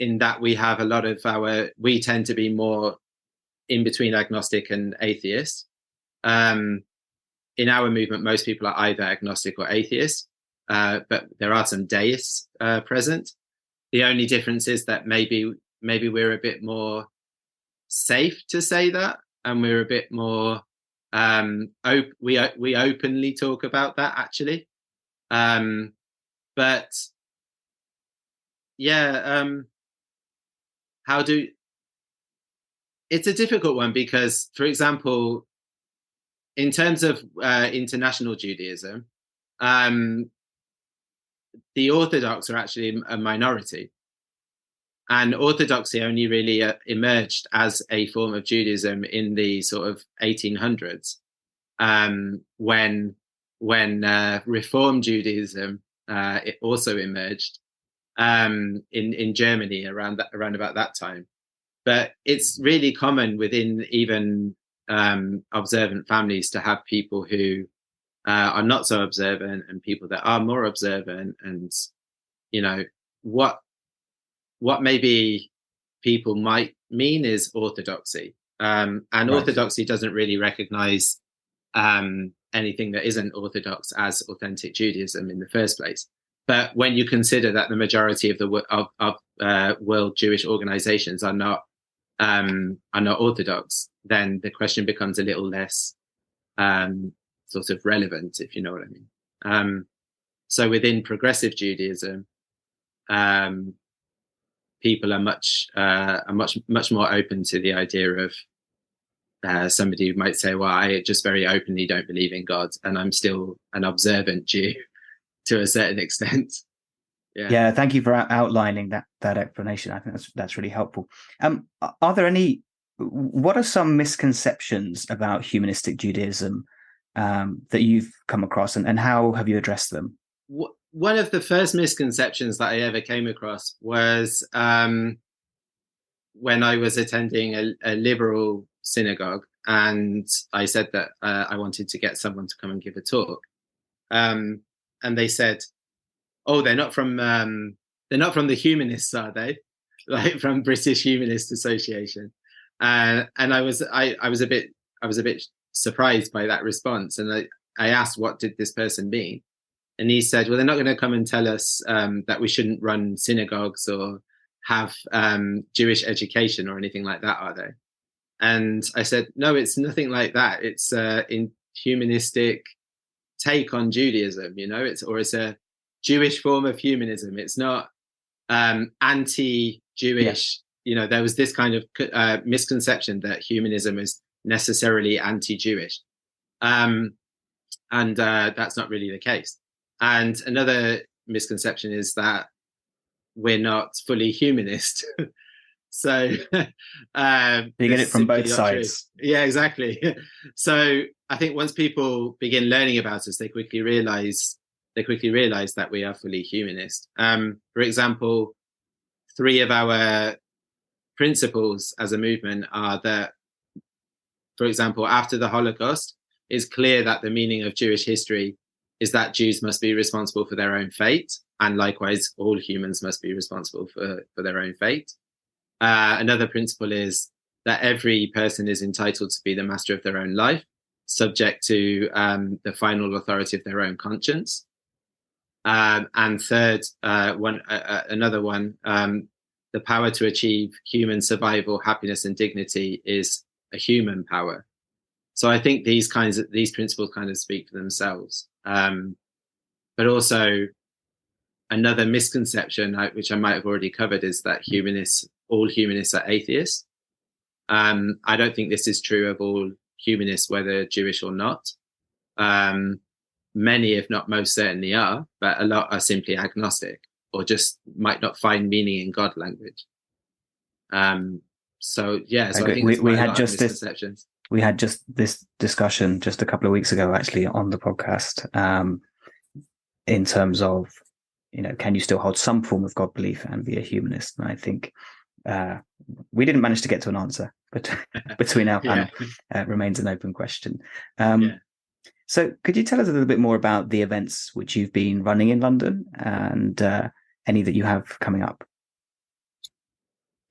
that we have a lot of we tend to be more in between agnostic and atheist. In our movement, most people are either agnostic or atheist, but there are some deists present. The only difference is that maybe we're a bit more safe to say that, and we're a bit more we openly talk about that, actually. But yeah, it's a difficult one, because, for example, in terms of international Judaism, the Orthodox are actually a minority. And Orthodoxy only really emerged as a form of Judaism in the sort of 1800s, when Reform Judaism it also emerged in Germany around about that time. But it's really common within even observant families to have people who are not so observant and people that are more observant. And what maybe people might mean is orthodoxy, and right. Orthodoxy doesn't really recognize anything that isn't orthodox as authentic Judaism in the first place. But when you consider that the majority of the world Jewish organizations are not orthodox, then the question becomes a little less sort of relevant, if you know what I mean. So within progressive Judaism, people are much more open to the idea of somebody who might say, well, I just very openly don't believe in God, and I'm still an observant Jew to a certain extent. Yeah, thank you for outlining that explanation. I think that's really helpful. Are there what are some misconceptions about humanistic Judaism that you've come across, and how have you addressed them? One of the first misconceptions that I ever came across was when I was attending a liberal synagogue, and I said that I wanted to get someone to come and give a talk, and they said, "Oh, they're not from the Humanists, are they? Like from British Humanist Association?" And I was a bit surprised by that response, and I asked, what did this person mean? And he said, well, they're not going to come and tell us that we shouldn't run synagogues or have Jewish education or anything like that, are they? And I said, no, it's nothing like that. It's in humanistic take on Judaism, it's a Jewish form of humanism. It's not anti-Jewish. Yeah. There was this kind of misconception that humanism is necessarily anti-Jewish. And that's not really the case. And another misconception is that we're not fully humanist. So you get it from both sides. Yeah, exactly. So I think once people begin learning about us, they quickly realize that we are fully humanist. For example, 3 of our principles as a movement are that, for example, after the Holocaust, it's clear that the meaning of Jewish history is that Jews must be responsible for their own fate, and likewise, all humans must be responsible for their own fate. Another principle is that every person is entitled to be the master of their own life, subject to the final authority of their own conscience. And third, another one, the power to achieve human survival, happiness, and dignity is a human power. So I think these principles kind of speak for themselves. But also, another misconception, which I might have already covered, is that all humanists are atheists. I don't think this is true of all humanists, whether Jewish or not. Many, if not most, certainly are, but a lot are simply agnostic or just might not find meaning in God language. So I think we had just misconceptions. We had just this discussion just a couple of weeks ago, actually, on the podcast, in terms of, can you still hold some form of God belief and be a humanist? And I think we didn't manage to get to an answer, but between our panel, remains an open question. So could you tell us a little bit more about the events which you've been running in London and any that you have coming up?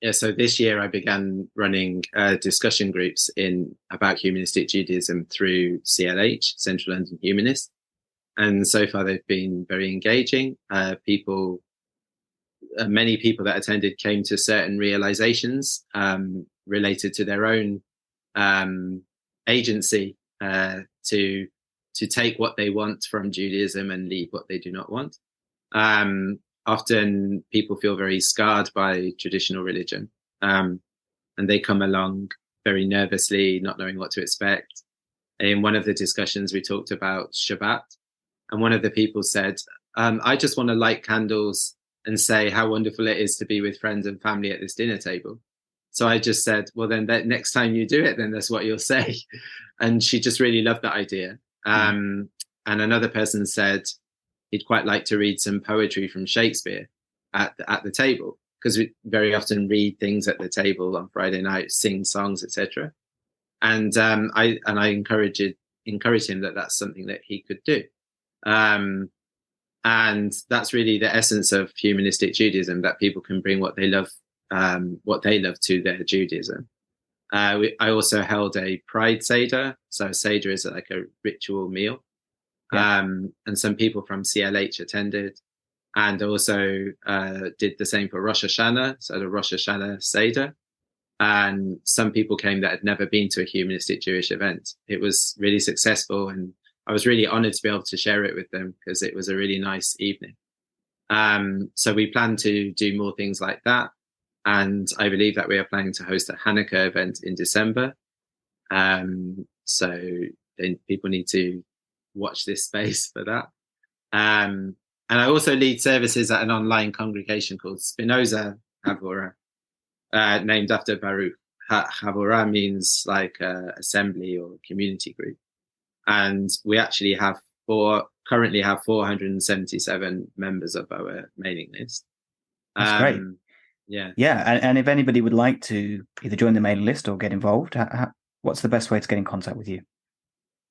Yeah, so this year I began running discussion groups about humanistic Judaism through CLH, Central London Humanist. And so far they've been very engaging. Many people that attended came to certain realizations related to their own agency to take what they want from Judaism and leave what they do not want. Often people feel very scarred by traditional religion, and they come along very nervously, not knowing what to expect. In one of the discussions, we talked about Shabbat, and one of the people said, I just want to light candles and say how wonderful it is to be with friends and family at this dinner table. So I just said, well, then next time you do it, then that's what you'll say. And she just really loved that idea. And another person said he'd quite like to read some poetry from Shakespeare at the table, because we very often read things at the table on Friday night, sing songs, etc. And I encouraged him that that's something that he could do. And that's really the essence of humanistic Judaism, that people can bring what they love to their Judaism. I also held a Pride Seder. So Seder is like a ritual meal. Yeah. And some people from CLH attended, and also did the same for Rosh Hashanah, so the Rosh Hashanah Seder. And some people came that had never been to a humanistic Jewish event. It was really successful, and I was really honored to be able to share it with them because it was a really nice evening. So we plan to do more things like that. And I believe that we are planning to host a Hanukkah event in December. So then people need to watch this space for that. And I also lead services at an online congregation called Spinoza Havurah, named after Baruch. Havurah means like assembly or community group. And we actually currently have 477 members of our mailing list. That's great. Yeah. And if anybody would like to either join the mailing list or get involved, what's the best way to get in contact with you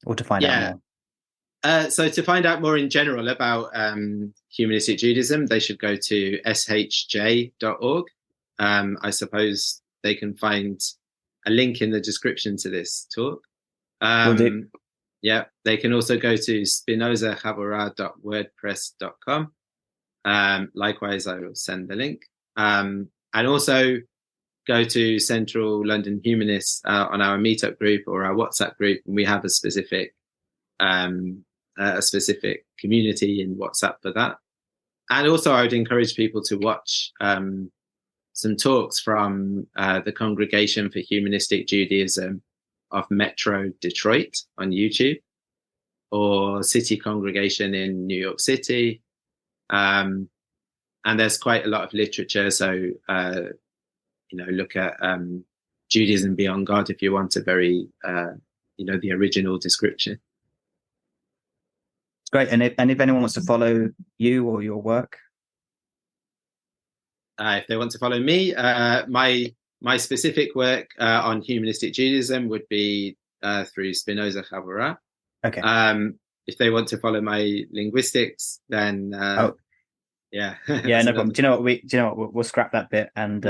or to find out more? So to find out more in general about humanistic Judaism, they should go to shj.org. I suppose they can find a link in the description to this talk. Will do. Yeah, they can also go to spinozachavurah.wordpress.com. Likewise, I will send the link. And also go to Central London Humanists on our meetup group or our WhatsApp group, and we have a specific community in WhatsApp for that. And also, I would encourage people to watch some talks from the Congregation for Humanistic Judaism of Metro Detroit on YouTube, or City Congregation in New York City. And there's quite a lot of literature. So look at Judaism beyond God if you want a very the original description. Great. And if anyone wants to follow you or your work, if they want to follow me, my specific work on humanistic Judaism would be through Spinoza Chavurah. Okay. If they want to follow my linguistics, then yeah, yeah, no problem. Do you know what? We'll scrap that bit and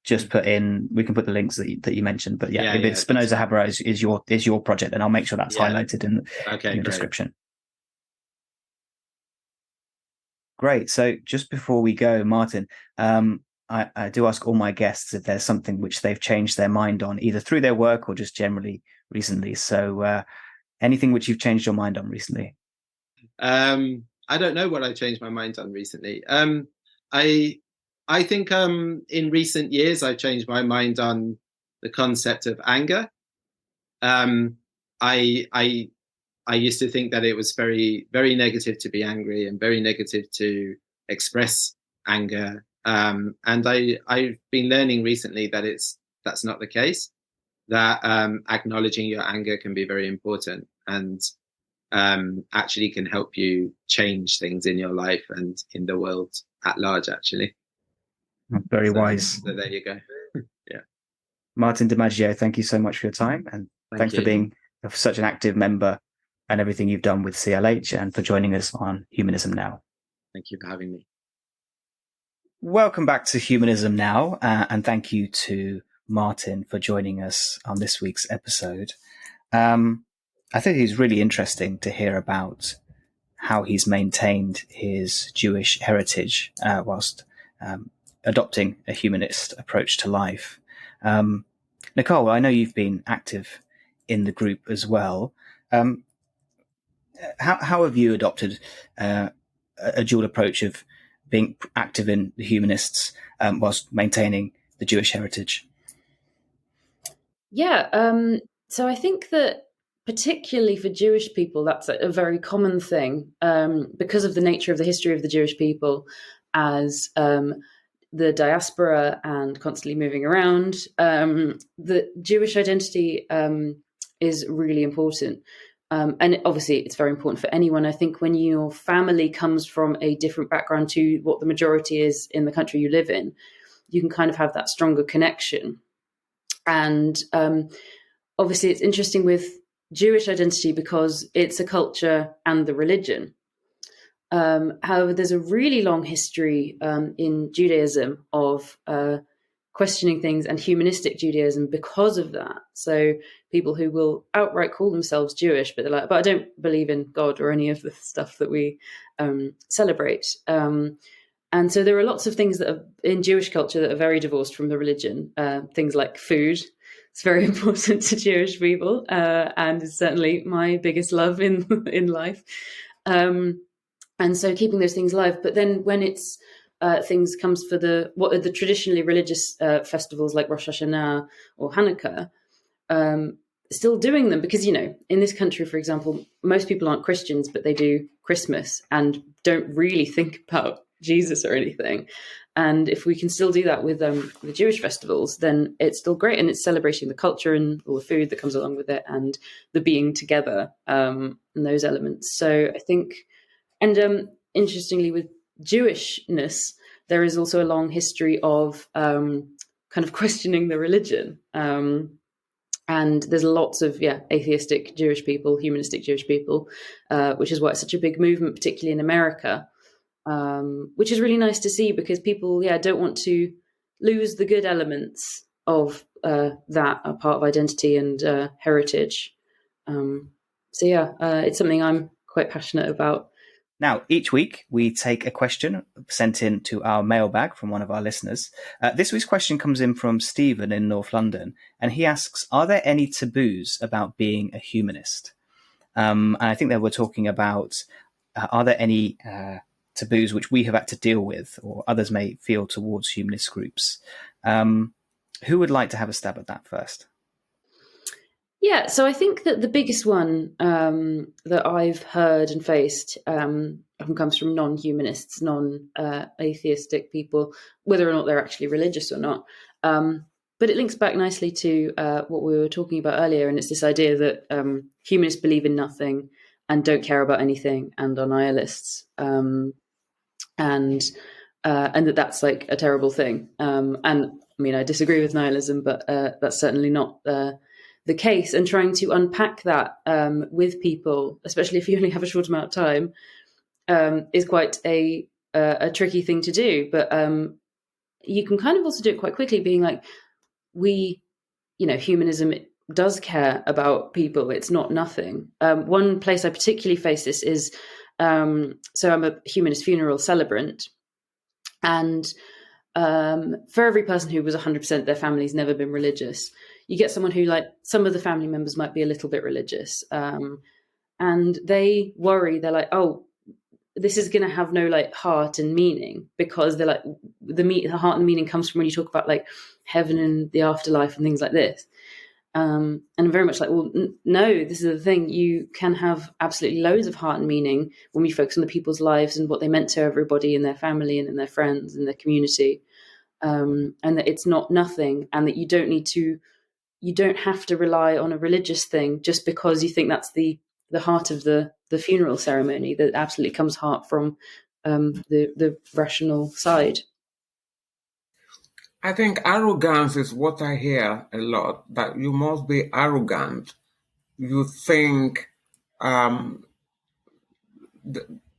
just put in. We can put the links that you mentioned. But if it's Spinoza Chavurah is your project, then I'll make sure that's highlighted in the description. Great. So just before we go, Martin, I do ask all my guests if there's something which they've changed their mind on, either through their work or just generally recently. So anything which you've changed your mind on recently? I don't know what I changed my mind on recently. I think in recent years I've changed my mind on the concept of anger. I used to think that it was very, very negative to be angry and very negative to express anger. And I've been learning recently that that's not the case, that acknowledging your anger can be very important and actually can help you change things in your life and in the world at large, actually. Very wise. So there you go. Yeah. Martin Di Maggio, thank you so much for your time. And thanks for being such an active member and everything you've done with CLH and for joining us on Humanism Now. Thank you for having me. Welcome back to Humanism Now, and thank you to Martin for joining us on this week's episode. I think it's really interesting to hear about how he's maintained his Jewish heritage whilst adopting a humanist approach to life. Nicole, I know you've been active in the group as well. How have you adopted a dual approach of being active in the humanists whilst maintaining the Jewish heritage? Yeah, so I think that particularly for Jewish people, that's a very common thing because of the nature of the history of the Jewish people as the diaspora and constantly moving around. The Jewish identity is really important. And obviously, it's very important for anyone. I think when your family comes from a different background to what the majority is in the country you live in, you can kind of have that stronger connection. And obviously, it's interesting with Jewish identity because it's a culture and the religion. However, there's a really long history in Judaism of questioning things and humanistic Judaism because of that. So people who will outright call themselves Jewish, but they're like, but I don't believe in God or any of the stuff that we celebrate. And so there are lots of things that are in Jewish culture that are very divorced from the religion. Things like food. It's very important to Jewish people and is certainly my biggest love in life. And so keeping those things alive. But then when it's things comes for what are the traditionally religious festivals like Rosh Hashanah or Hanukkah, still doing them because, in this country, for example, most people aren't Christians, but they do Christmas and don't really think about Jesus or anything. And if we can still do that with the Jewish festivals, then it's still great. And it's celebrating the culture and all the food that comes along with it and the being together and those elements. So I think, and interestingly, with Jewishness, there is also a long history of kind of questioning the religion. And there's lots of, atheistic Jewish people, humanistic Jewish people, which is why it's such a big movement, particularly in America. Which is really nice to see because people, don't want to lose the good elements of that are part of identity and heritage. It's something I'm quite passionate about. Now, each week we take a question sent in to our mailbag from one of our listeners. This week's question comes in from Stephen in North London, and he asks, are there any taboos about being a humanist? And I think that we're talking about, are there any taboos which we have had to deal with or others may feel towards humanist groups? Who would like to have a stab at that first? Yeah, so I think that the biggest one that I've heard and faced often comes from non-humanists, non-atheistic people, whether or not they're actually religious or not. But it links back nicely to what we were talking about earlier, and it's this idea that humanists believe in nothing and don't care about anything and are nihilists, and that's like a terrible thing. And I mean, I disagree with nihilism, but that's certainly not the case. And trying to unpack that with people, especially if you only have a short amount of time, is quite a tricky thing to do. But you can kind of also do it quite quickly, being like, humanism does care about people. It's not nothing. One place I particularly face this is, so I'm a humanist funeral celebrant, and for every person who was 100% their family's never been religious, you get someone who, like, some of the family members might be a little bit religious, and they worry. They're like, oh, this is going to have no like heart and meaning, because they're like, the heart and meaning comes from when you talk about like heaven and the afterlife and things like this. And I'm very much like, well, no, this is the thing. You can have absolutely loads of heart and meaning when we focus on the people's lives and what they meant to everybody in their family and in their friends and their community. And that it's not nothing, and that you don't have to rely on a religious thing just because you think that's the heart of the funeral ceremony. That absolutely comes heart from the rational side. I think arrogance is what I hear a lot, that you must be arrogant. You think,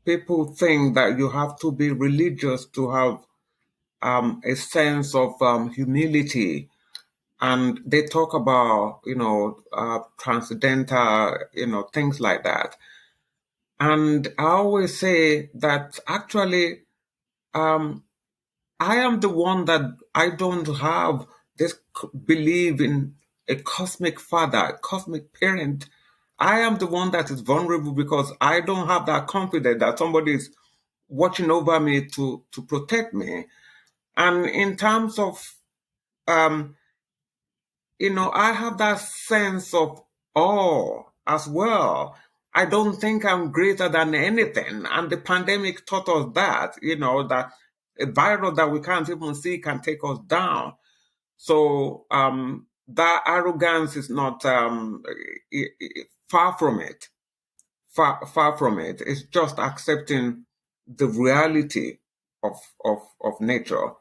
people think that you have to be religious to have a sense of humility. And they talk about, transcendental, things like that. And I always say that actually, I am the one that I don't have this belief in a cosmic father, a cosmic parent. I am the one that is vulnerable because I don't have that confidence that somebody is watching over me to protect me. And in terms of, I have that sense of awe as well. I don't think I'm greater than anything. And the pandemic taught us that, that a virus that we can't even see can take us down. So that arrogance is not far from it. Far from it. It's just accepting the reality of nature,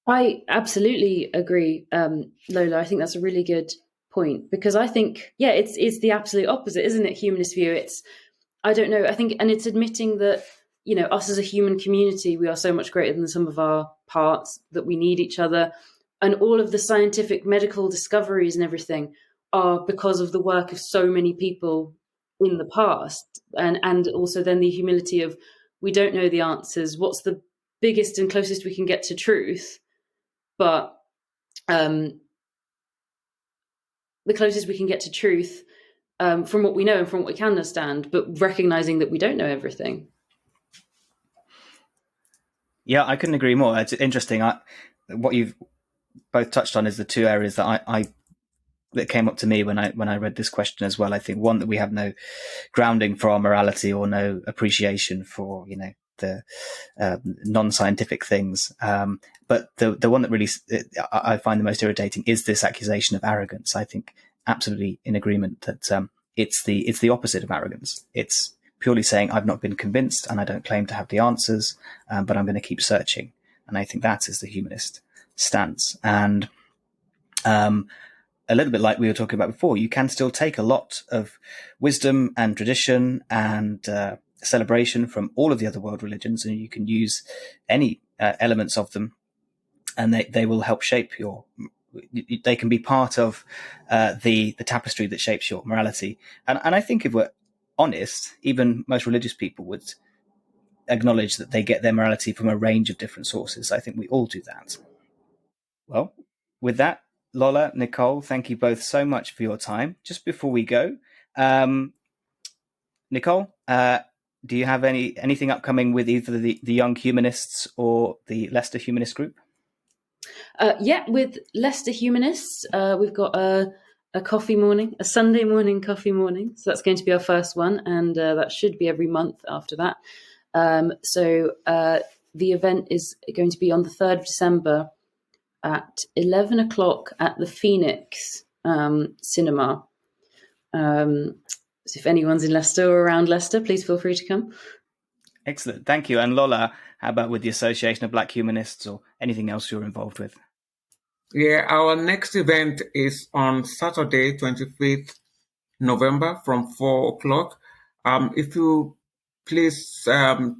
I absolutely agree, Lola. I think that's a really good point, because I think, it's the absolute opposite, isn't it? Humanist view. It's, I don't know. I think, and it's admitting that, us as a human community, we are so much greater than the sum of our parts, that we need each other. And all of the scientific medical discoveries and everything are because of the work of so many people in the past. And also then the humility of, we don't know the answers. What's the biggest and closest we can get to truth? But the closest we can get to truth from what we know and from what we can understand, but recognizing that we don't know everything. Yeah, I couldn't agree more. It's interesting. What you've both touched on is the two areas that that came up to me when I read this question as well. I think one, that we have no grounding for our morality or no appreciation for the non-scientific things. But the one that really I find the most irritating is this accusation of arrogance. I think absolutely in agreement that it's the opposite of arrogance. It's purely saying, I've not been convinced and I don't claim to have the answers, but I'm going to keep searching. And I think that is the humanist stance. And a little bit like we were talking about before, you can still take a lot of wisdom and tradition and celebration from all of the other world religions, and you can use any elements of them, and they will help shape they can be part of the tapestry that shapes your morality. And I think, if we're honest, even most religious people would acknowledge that they get their morality from a range of different sources. I think we all do that. Well, with that, Lola, Nicole, thank you both so much for your time. Just before we go, Nicole, do you have anything upcoming with either the Young Humanists or the Leicester Humanist Group? With Leicester Humanists, we've got a coffee morning, a Sunday morning coffee morning. So that's going to be our first one, and that should be every month after that. So the event is going to be on the 3rd of December at 11 o'clock at the Phoenix Cinema. So if anyone's in Leicester or around Leicester, please feel free to come. Excellent. Thank you. And Lola, how about with the Association of Black Humanists or anything else you're involved with? Yeah, our next event is on Saturday, 25th November from 4 o'clock. If you please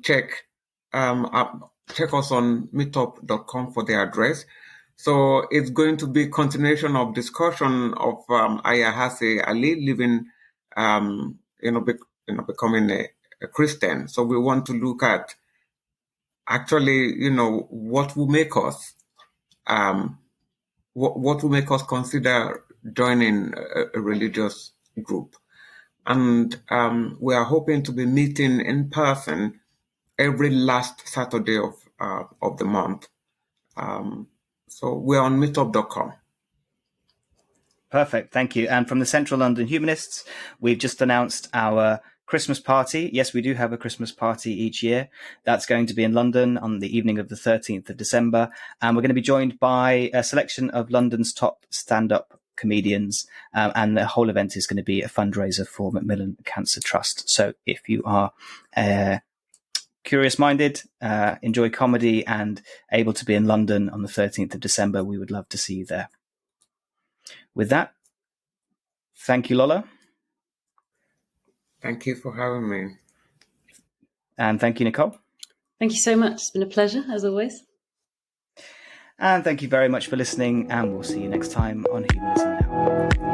check us on meetup.com for the address. So it's going to be continuation of discussion of Ayahase Ali living, becoming a Christian. So we want to look at actually, what will make us what will make us consider joining a religious group. And we are hoping to be meeting in person every last Saturday of the month. So we're on meetup.com. Perfect. Thank you. And from the Central London Humanists, we've just announced our Christmas party. Yes, we do have a Christmas party each year. That's going to be in London on the evening of the 13th of December. And we're going to be joined by a selection of London's top stand-up comedians. And the whole event is going to be a fundraiser for Macmillan Cancer Trust. So if you are curious-minded, enjoy comedy and able to be in London on the 13th of December, we would love to see you there. With that, thank you, Lola. Thank you for having me. And thank you, Nicole. Thank you so much. It's been a pleasure, as always. And thank you very much for listening, and we'll see you next time on Humanism Now.